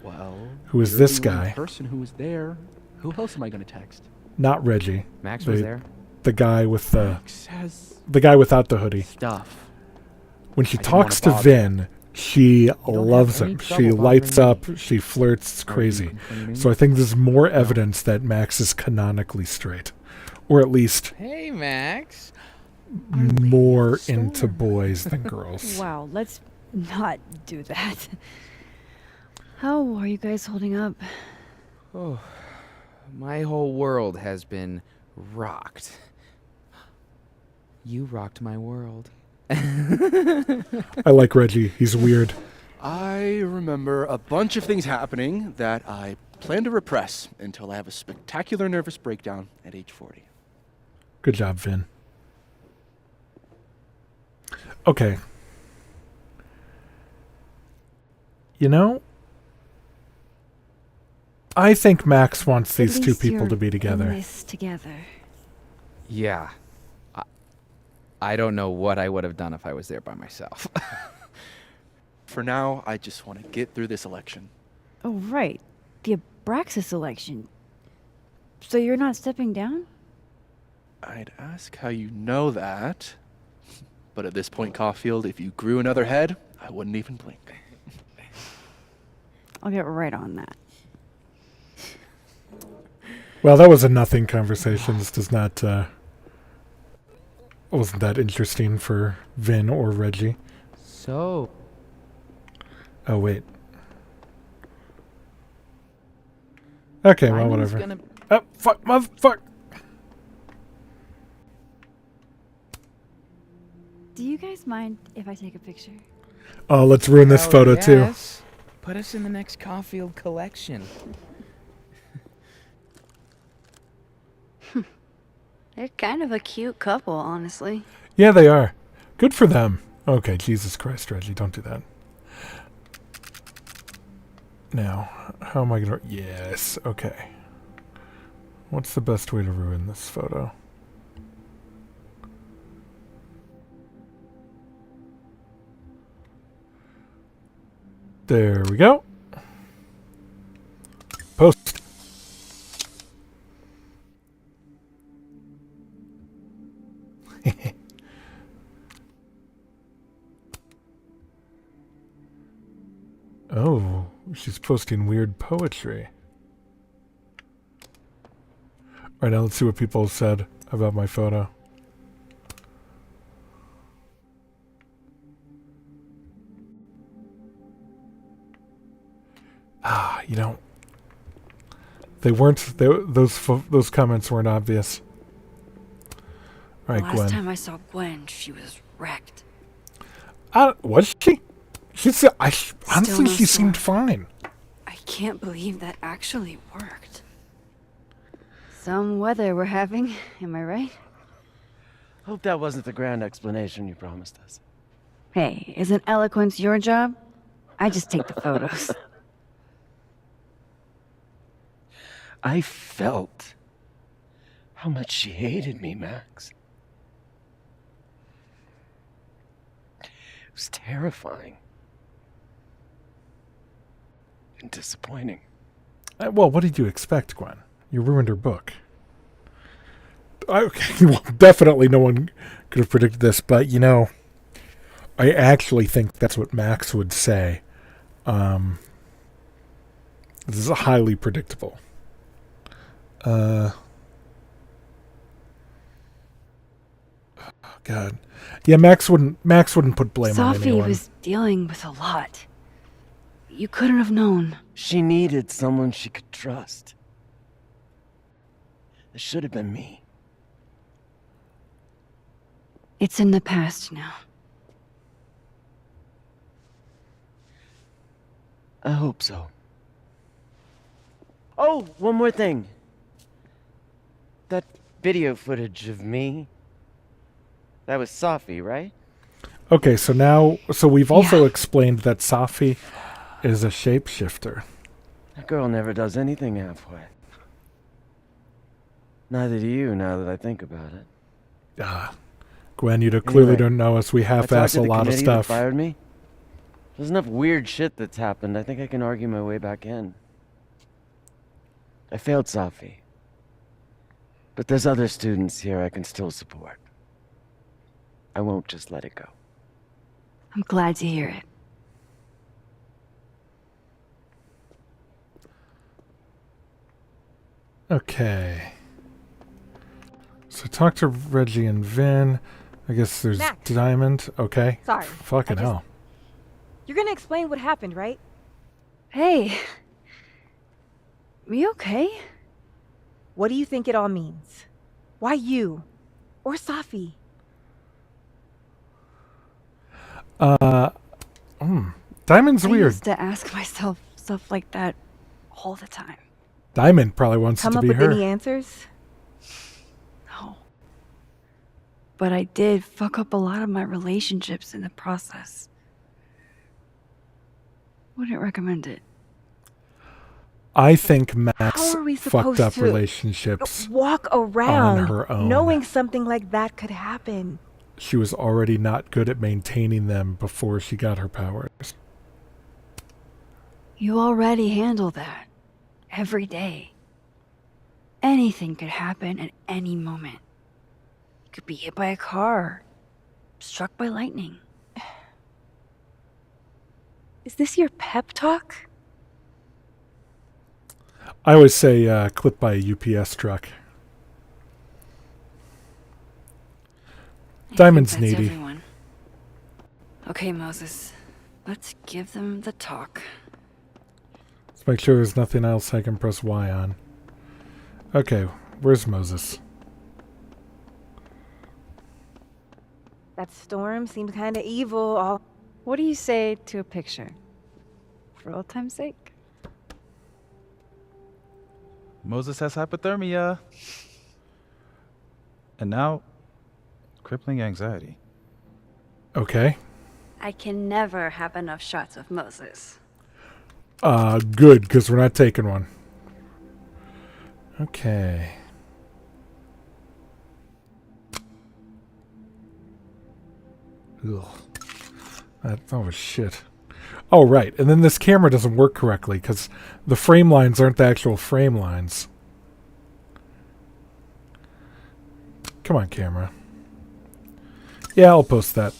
Well, who is you're this the only guy? person who was there. Who else am I going to text? not Reggie. Max was the- there? The guy with the Max has the guy without the hoodie. stuff. When she I didn't wanna talks to bother. Vin, she loves any him. trouble She lights bothering up. She flirts. It's Are you crazy. complaining? So I think there's more evidence that Max is canonically straight, or at least Hey, Max. more into boys than girls. Wow, let's not do that. How are you guys holding up? Oh, my whole world has been rocked. You rocked my world. I like Reggie. He's weird. I remember a bunch of things happening that I plan to repress until I have a spectacular nervous breakdown at age 40. Good job, Vin. Okay. You know, I think Max wants At these two least people you're to be in together. this together. Yeah. I don't know what I would have done if I was there by myself. For now, I just want to get through this election. Oh, right. The Abraxas election. So you're not stepping down? I'd ask how you know that. But at this point, Caulfield, if you grew another head, I wouldn't even blink. I'll get right on that. Well, that was a nothing conversation. This does not, wasn't that interesting for Vin or Reggie. So. Oh, wait. Okay, well, Simon's whatever. gonna- Oh, fuck, motherfuck. Do you guys mind if I take a picture? Oh, let's ruin this photo, too. Put us in the next Caulfield collection. They're kind of a cute couple, honestly. Yeah, they are. Good for them. Okay, Jesus Christ, Reggie, don't do that. Now, how am I going to... Yes, okay. What's the best way to ruin this photo? There we go. Post. Oh, she's posting weird poetry. Alright, now let's see what people said about my photo. Ah, you know, they weren't. Those comments weren't obvious. All right, Last Gwen. time I saw Gwen, she was wrecked. Was she? Honestly, no she seemed sore. fine. I can't believe that actually worked. Some weather we're having, am I right? Hope that wasn't the grand explanation you promised us. Hey, isn't eloquence your job? I just take the photos. I felt how much she hated me, Max. It was terrifying. And disappointing. Well, what did you expect, Gwen? You ruined her book. Okay, well, definitely no one could have predicted this, but, you know, I actually think that's what Max would say. This is highly predictable. Oh, God. Yeah, Max wouldn't put blame on Sophie anyone. was dealing with a lot. You couldn't have known. She needed someone she could trust. It should have been me. It's in the past now. I hope so. Oh, one more thing. That video footage of me, that was Sophie, right? Okay, so we've also explained that Sophie is a shapeshifter. That girl never does anything halfway. Neither do you, now that I think about it. Gwen, you clearly Anyway, don't know us. We I talked half-ass to a the lot of committee that stuff. fired me. There's enough weird shit that's happened. I think I can argue my way back in. I failed Sophie. But there's other students here I can still support. I won't just let it go. I'm glad to hear it. Okay. So talk to Reggie and Vin. I guess there's Max. Diamond. Okay. Sorry, Fucking hell. You're gonna explain what happened, right? Hey. We okay? What do you think it all means? Why you? Or Safi? Diamond's I weird. used to ask myself stuff like that all the time. Diamond probably wants it Come to up be with her. any answers? No. But I did fuck up a lot of my relationships in the process. Wouldn't recommend it. I think Max How are we fucked supposed up to relationships walk around on her own. knowing something like that could happen? she was already not good at maintaining them before she got her powers. You already handle that. Every day. Anything could happen at any moment. You could be hit by a car. Struck by lightning. Is this your pep talk? I always say clipped by a UPS truck. Diamond's That's needy. everyone. Okay, Moses. Let's give them the talk. Let's make sure there's nothing else I can press Y on. Okay, where's Moses? That storm seemed kind of evil. What do you say to a picture? For old time's sake? Moses has hypothermia. And now, crippling anxiety. Okay. I can never have enough shots of Moses. Good, because we're not taking one. Okay. Ugh. That was shit. Oh, right. And then this camera doesn't work correctly because the frame lines aren't the actual frame lines. Come on, camera. Yeah, I'll post that.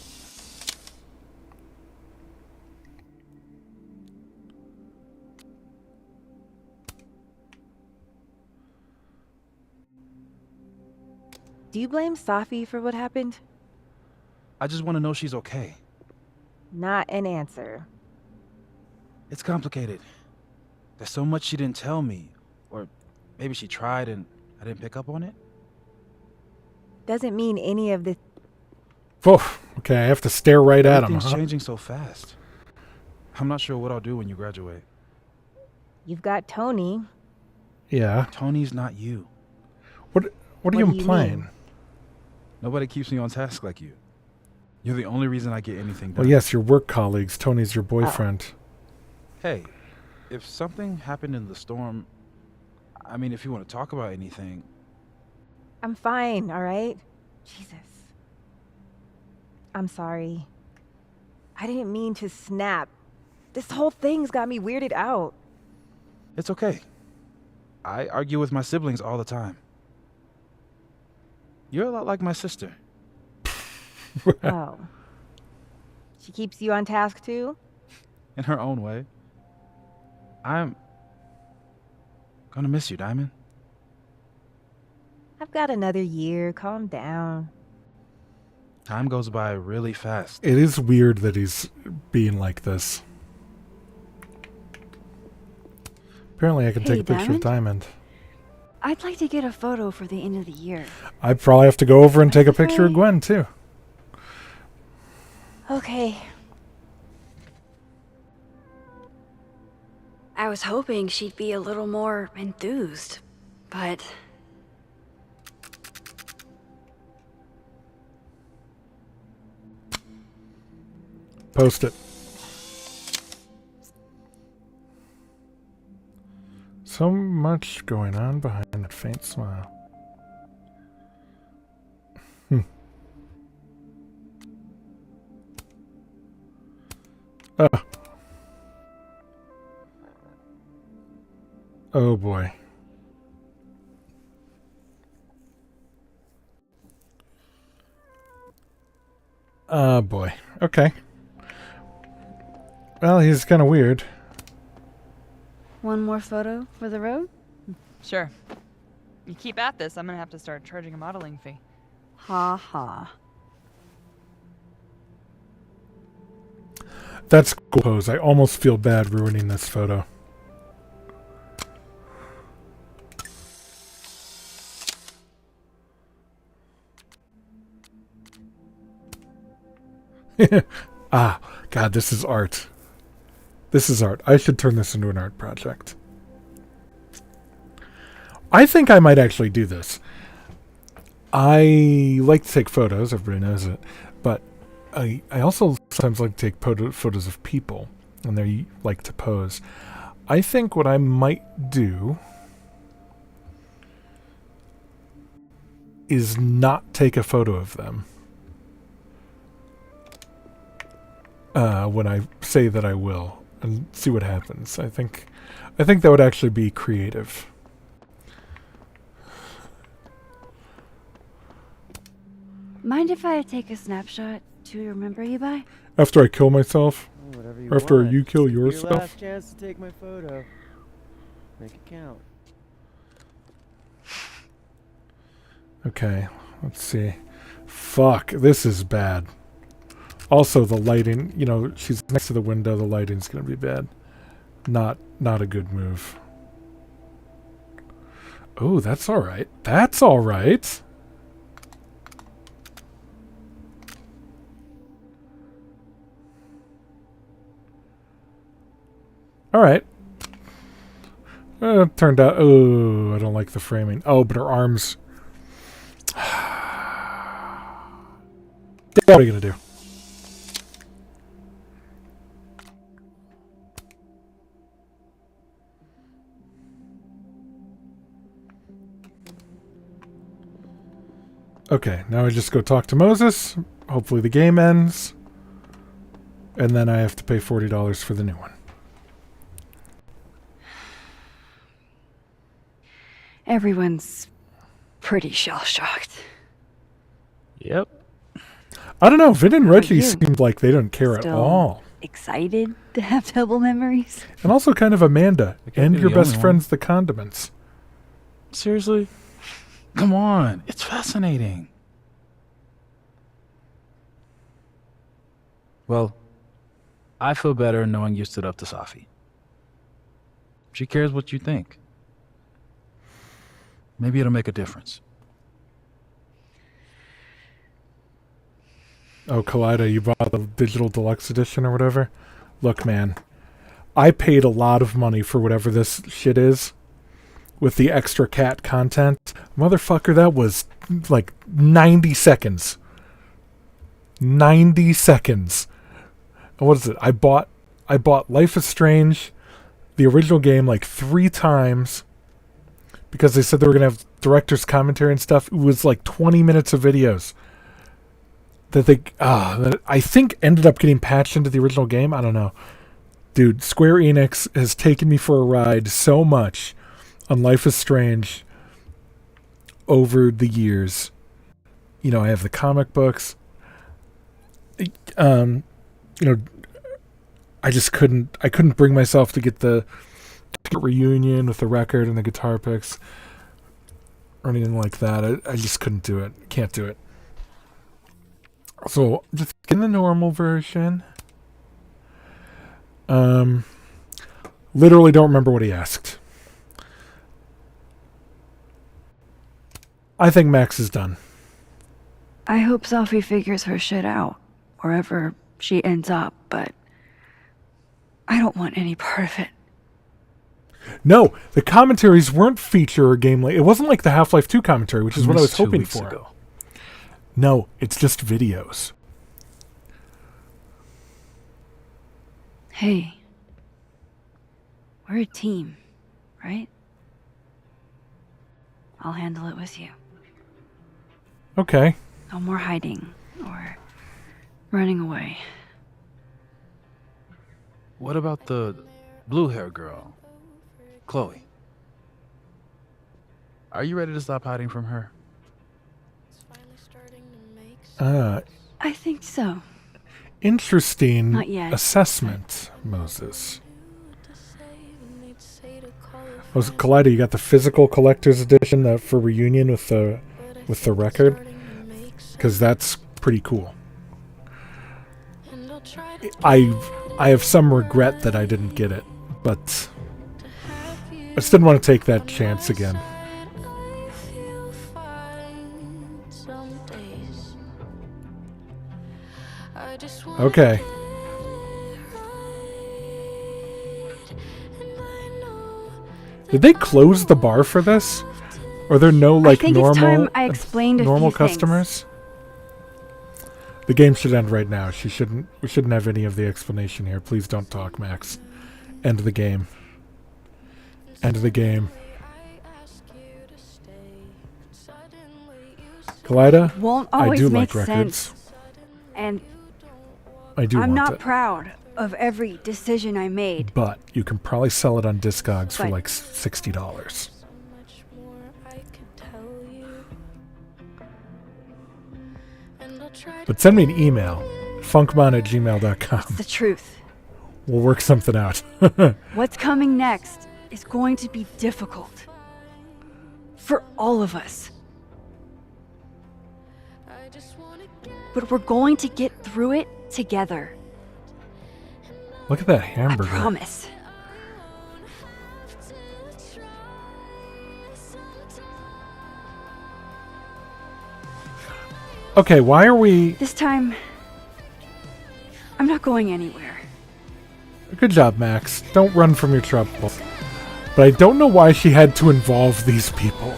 Do you blame Safi for what happened? I just want to know she's okay. Not an answer. It's complicated. There's so much she didn't tell me. Or maybe she tried and I didn't pick up on it. Doesn't mean any of this. Oh, okay, I have to stare right at him. Everything's changing so fast. I'm not sure what I'll do when you graduate. You've got Tony. Yeah. Tony's not you. What are you do you implying? mean? Nobody keeps me on task like you. You're the only reason I get anything done. Well, yes, your work colleagues. Tony's your boyfriend. Hey, if something happened in the storm, I mean, if you want to talk about anything. I'm fine, all right? Jesus. I'm sorry. I didn't mean to snap. This whole thing's got me weirded out. It's okay. I argue with my siblings all the time. You're a lot like my sister. Oh. She keeps you on task too? In her own way. I'm gonna miss you, Diamond. I've got another year. Calm down. Time goes by really fast. It is weird that he's being like this. Apparently I can Hey, take a picture of Diamond. I'd like to get a photo for the end of the year. I'd probably have to go over and take a picture of Gwen, too. Okay. I was hoping she'd be a little more enthused, but... Post it. So much going on behind that faint smile. Oh. Oh boy. Oh boy. Okay. Well, he's kind of weird. One more photo for the road? Sure. You keep at this, I'm gonna have to start charging a modeling fee. Ha ha. That's a cool pose. I almost feel bad ruining this photo. Ah, God, this is art. This is art. I should turn this into an art project. I think I might actually do this. I like to take photos, everybody knows it, but I also sometimes like to take photos of people, and they like to pose. I think what I might do is not take a photo of them. when I say that I will, and see what happens. I think that would actually be creative. Mind if I take a snapshot to remember you by? After I kill myself? Whatever you Or after want. you kill Your yourself? last chance to take my photo. Make it count. Okay, let's see. Fuck, this is bad. Also, the lighting, you know, she's next to the window, the lighting's gonna be bad. Not a good move. Oh, that's alright. That's alright! Alright. Turned out, oh, I don't like the framing. Oh, but her arms... What are you gonna do? Okay, now I just go talk to Moses. Hopefully the game ends. And then I have to pay $40 for the new one. Everyone's pretty shell-shocked. Yep. I don't know, Vin and Reggie you? seemed like they didn't care at Still all. excited to have double memories? And also kind of Amanda. can't And be your the best only one. friends, the condiments. Seriously? Come on. It's fascinating. Well, I feel better knowing you stood up to Safi. She cares what you think. Maybe it'll make a difference. Oh, Kaleida, you bought the digital deluxe edition or whatever? Look, man. I paid a lot of money for whatever this shit is. With the extra cat content. Motherfucker, that was like 90 seconds. 90 seconds. And what is it? I bought Life is Strange, the original game, like 3 times. Because they said they were going to have director's commentary and stuff. It was like 20 minutes of videos. That I think ended up getting patched into the original game. I don't know. Dude, Square Enix has taken me for a ride so much on Life is Strange over the years. You know, I have the comic books. You know, I couldn't bring myself to get the reunion with the record and the guitar picks or anything like that. I just couldn't do it. Can't do it. So, just getting the normal version. Literally don't remember what he asked. I think Max is done. I hope Safi figures her shit out, wherever she ends up, but I don't want any part of it. No, the commentaries weren't feature or gameplay. It wasn't like the Half-Life 2 commentary, which is what I was hoping for. Ago. No, it's just videos. Hey, we're a team, right? I'll handle it with you. Okay. No more hiding or running away. What about the blue hair girl, Chloe? Are you ready to stop hiding from her? I think so. Interesting Not yet. assessment, Moses. Was Kaleida, you got the physical collector's edition for reunion with the record? Because that's pretty cool. I have some regret that I didn't get it, but I just didn't want to take that chance again. Okay. Did they close the bar for this? Are there no like I think normal it's time I explained a normal few things. customers? The game should end right now. We shouldn't have any of the explanation here. Please don't talk, Max. End the game. End the game. Kaleida, Won't I always do make like records. sense. And I do I'm want not it. proud of every decision I made. But you can probably sell it on Discogs for But- like $60. But send me an email, funkmon@gmail.com. It's the truth. We'll work something out. What's coming next is going to be difficult. For all of us. But we're going to get through it together. Look at that hamburger. I promise. Okay, why are we... This time, I'm not going anywhere. Good job, Max. Don't run from your troubles. But I don't know why she had to involve these people.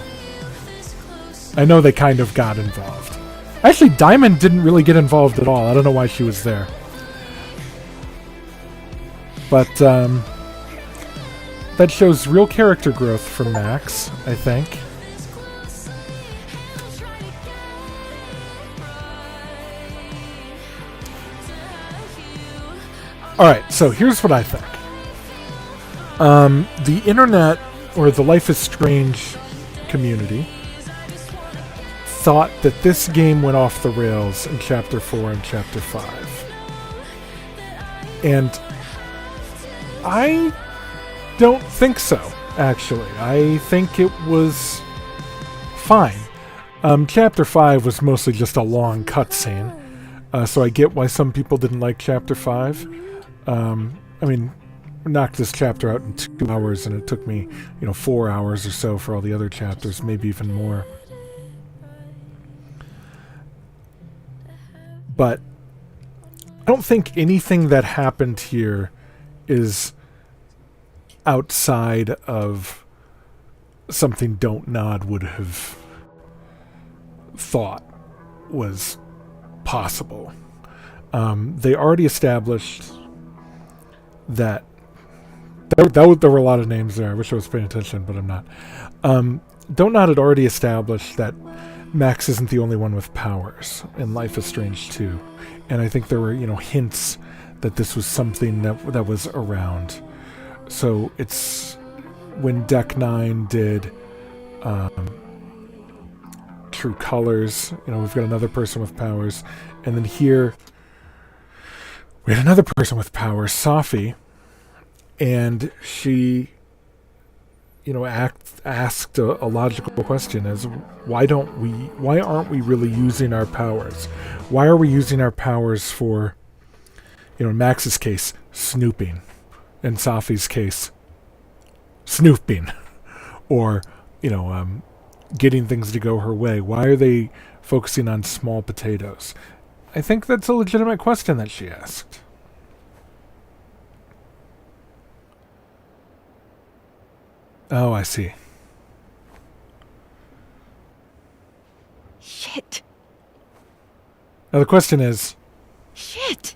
I know they kind of got involved. Actually, Diamond didn't really get involved at all. I don't know why she was there. But, that shows real character growth from Max, I think. Alright, so here's what I think. The internet, or the Life is Strange community, thought that this game went off the rails in Chapter 4 and Chapter 5. And I don't think so, actually. I think it was fine. Chapter 5 was mostly just a long cutscene, so I get why some people didn't like Chapter 5. I mean, knocked this chapter out in 2 hours, and it took me, 4 hours or so for all the other chapters, maybe even more. But I don't think anything that happened here is outside of something Don't Nod would have thought was possible. They already established that there were a lot of names there. I wish I was paying attention, but I'm not. Don't Nod had already established that Max isn't the only one with powers in Life is Strange 2. And I think there were, hints that this was something that was around. So it's when Deck 9 did True Colors, we've got another person with powers. And then here we had another person with powers, Safi, and she, asked a logical question as why aren't we really using our powers? Why are we using our powers for, in Max's case, snooping, in Safi's case, snooping, or, getting things to go her way? Why are they focusing on small potatoes? I think that's a legitimate question that she asked. Oh, I see. Shit. Now the question is... Shit!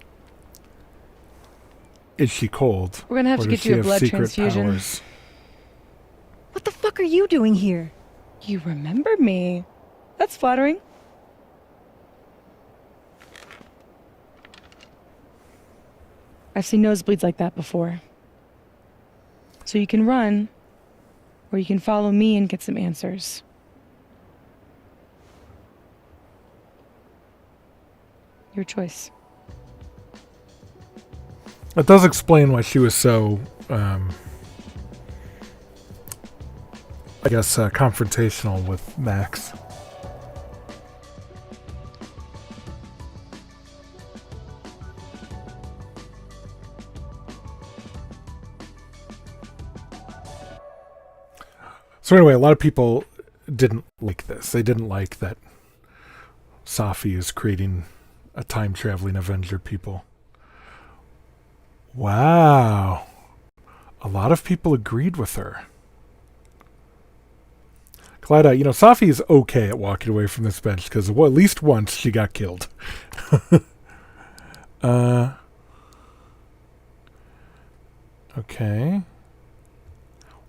Is she cold? We're gonna have or to does get she you a have blood secret transfusion. powers? What the fuck are you doing here? You remembered me. That's flattering. I've seen nosebleeds like that before. So you can run, or you can follow me and get some answers. Your choice. It does explain why she was so, confrontational with Max. So anyway, a lot of people didn't like this. They didn't like that Safi is creating a time-traveling Avenger people. Wow. A lot of people agreed with her. Clyda, Safi is okay at walking away from this bench because at least once she got killed. Okay.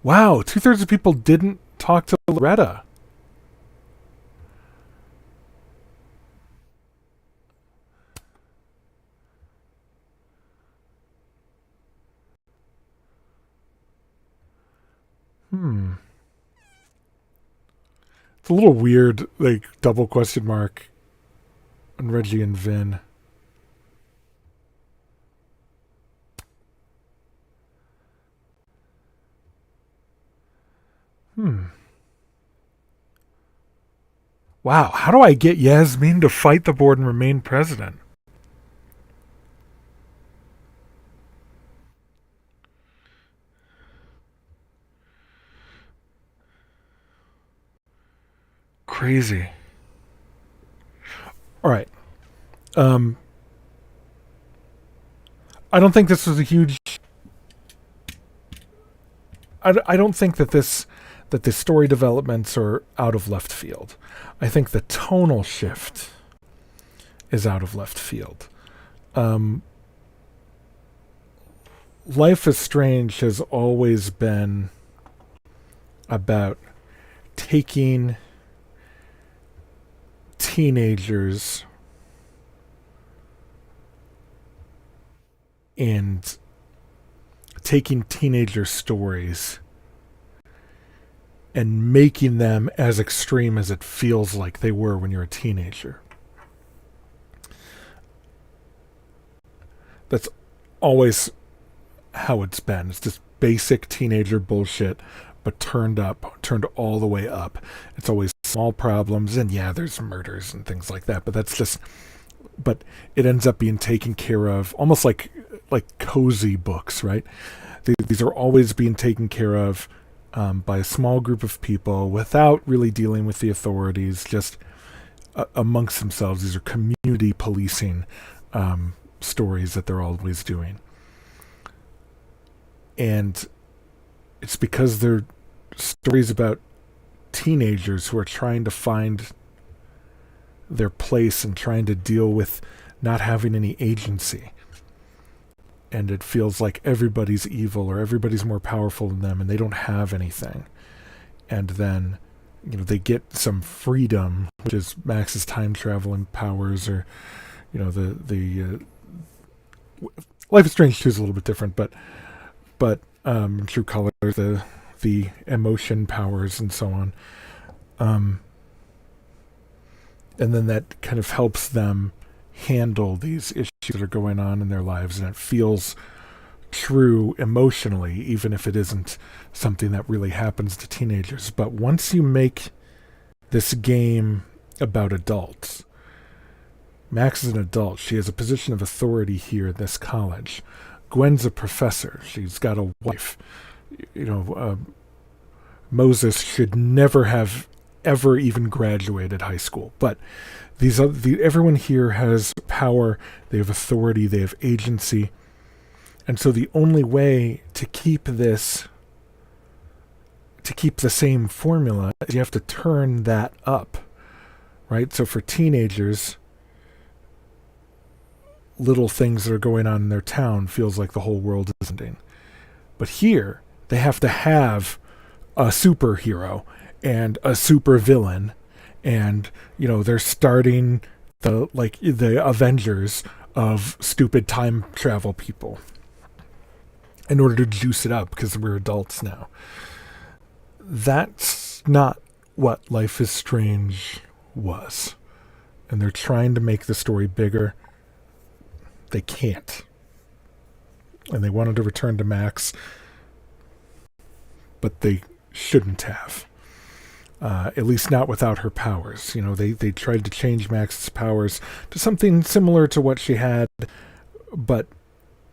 Wow, 2/3 of people didn't talk to Loretta. It's a little weird, like, double question mark on Reggie and Vin. Wow, how do I get Yasmin to fight the board and remain president? Crazy. All right. I don't think this was a huge... I don't think that the story developments are out of left field. I think the tonal shift is out of left field. Life is Strange has always been about taking teenagers and taking teenager stories and making them as extreme as it feels like they were when you're a teenager. That's always how it's been. It's just basic teenager bullshit, but turned all the way up. It's always small problems, and yeah, there's murders and things like that, but it ends up being taken care of almost like cozy books, right? These are always being taken care of by a small group of people without really dealing with the authorities, just amongst themselves. These are community policing stories that they're always doing. And it's because they're stories about teenagers who are trying to find their place and trying to deal with not having any agency. And it feels like everybody's evil or everybody's more powerful than them and they don't have anything. And then, they get some freedom, which is Max's time traveling powers, or, the Life is Strange 2 is a little bit different, but True Color, the emotion powers and so on. And then that kind of helps them handle these issues that are going on in their lives, and it feels true emotionally, even if it isn't something that really happens to teenagers. But once you make this game about adults, Max is an adult. She has a position of authority here at this college. Gwen's a professor. She's got a wife. Moses should never have ever even graduated high school. But everyone here has power, they have authority, they have agency. And so the only way to keep the same formula is you have to turn that up, right? So for teenagers, little things that are going on in their town feels like the whole world is ending. But here, they have to have a superhero and a super villain, and they're starting the Avengers of stupid time travel people in order to juice it up because we're adults now. That's not what Life is Strange was, and they're trying to make the story bigger. They can't, and they wanted to return to Max, but they shouldn't have. At least not without her powers. They tried to change Max's powers to something similar to what she had, but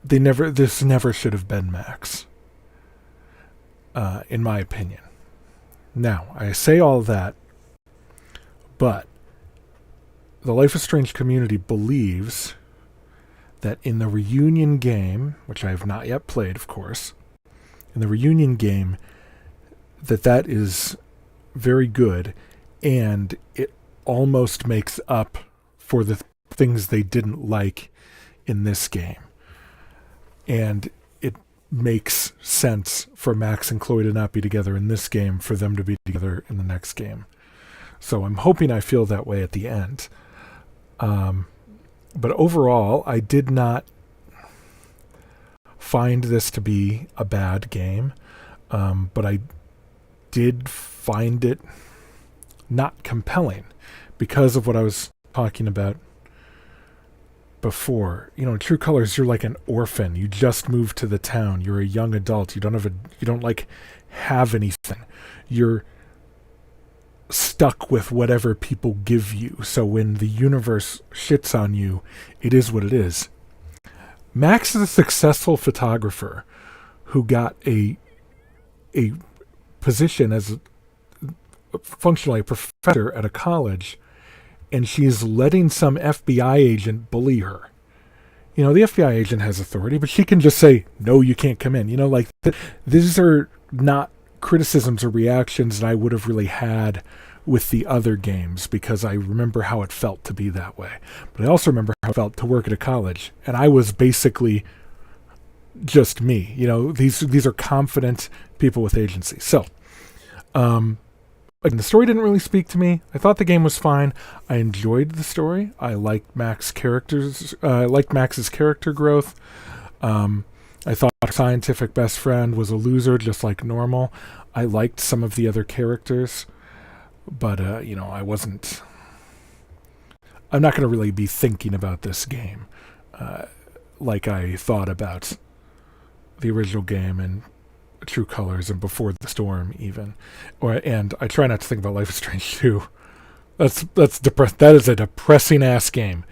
this never should have been Max, in my opinion. Now, I say all that, but the Life is Strange community believes that in the reunion game, which I have not yet played, of course, in the reunion game, that is very good, and it almost makes up for the things they didn't like in this game. And it makes sense for Max and Chloe to not be together in this game, for them to be together in the next game. So I'm hoping I feel that way at the end. But overall, I did not find this to be a bad game, but I did find it not compelling because of what I was talking about before. You know, in True Colors, you're like an orphan. You just moved to the town. You're a young adult. You don't like have anything. You're stuck with whatever people give you. So when the universe shits on you, it is what it is. Max is a successful photographer who got a position as functionally a professor at a college, and she's letting some FBI agent bully her. You know, the FBI agent has authority, but she can just say, no, you can't come in. You know, like, these are not criticisms or reactions that I would have really had with the other games, because I remember how it felt to be that way. But I also remember how it felt to work at a college, and I was basically just me. You know, these are confident people with agency. So, the story didn't really speak to me. I thought the game was fine. I enjoyed the story. I liked Max's character growth. I thought our scientific best friend was a loser, just like normal. I liked some of the other characters, but you know, I'm not going to really be thinking about this game like I thought about the original game and True Colors and Before the Storm even. And I try not to think about Life is Strange 2. That is a depressing ass game.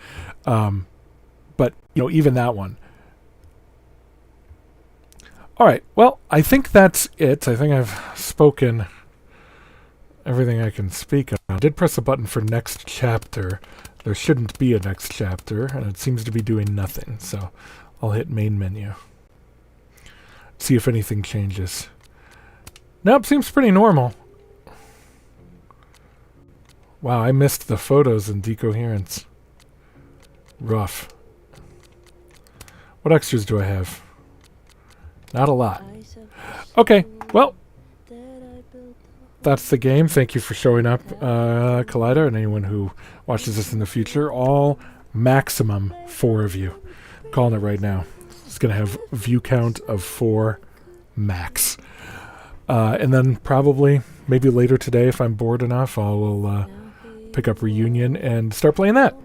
But you know, even that one. All right, well, I think that's it. I think I've spoken everything I can speak of. I did press a button for next chapter. There shouldn't be a next chapter, and it seems to be doing nothing. So I'll hit main menu. See if anything changes. Nope, seems pretty normal. Wow, I missed the photos and decoherence. Rough. What extras do I have? Not a lot. Okay, well, that's the game. Thank you for showing up, Collider, and anyone who watches this in the future. All maximum 4 of you. I'm calling it right now. It's going to have view count of 4 max. And then probably, maybe later today, if I'm bored enough, I'll pick up Reunion and start playing that.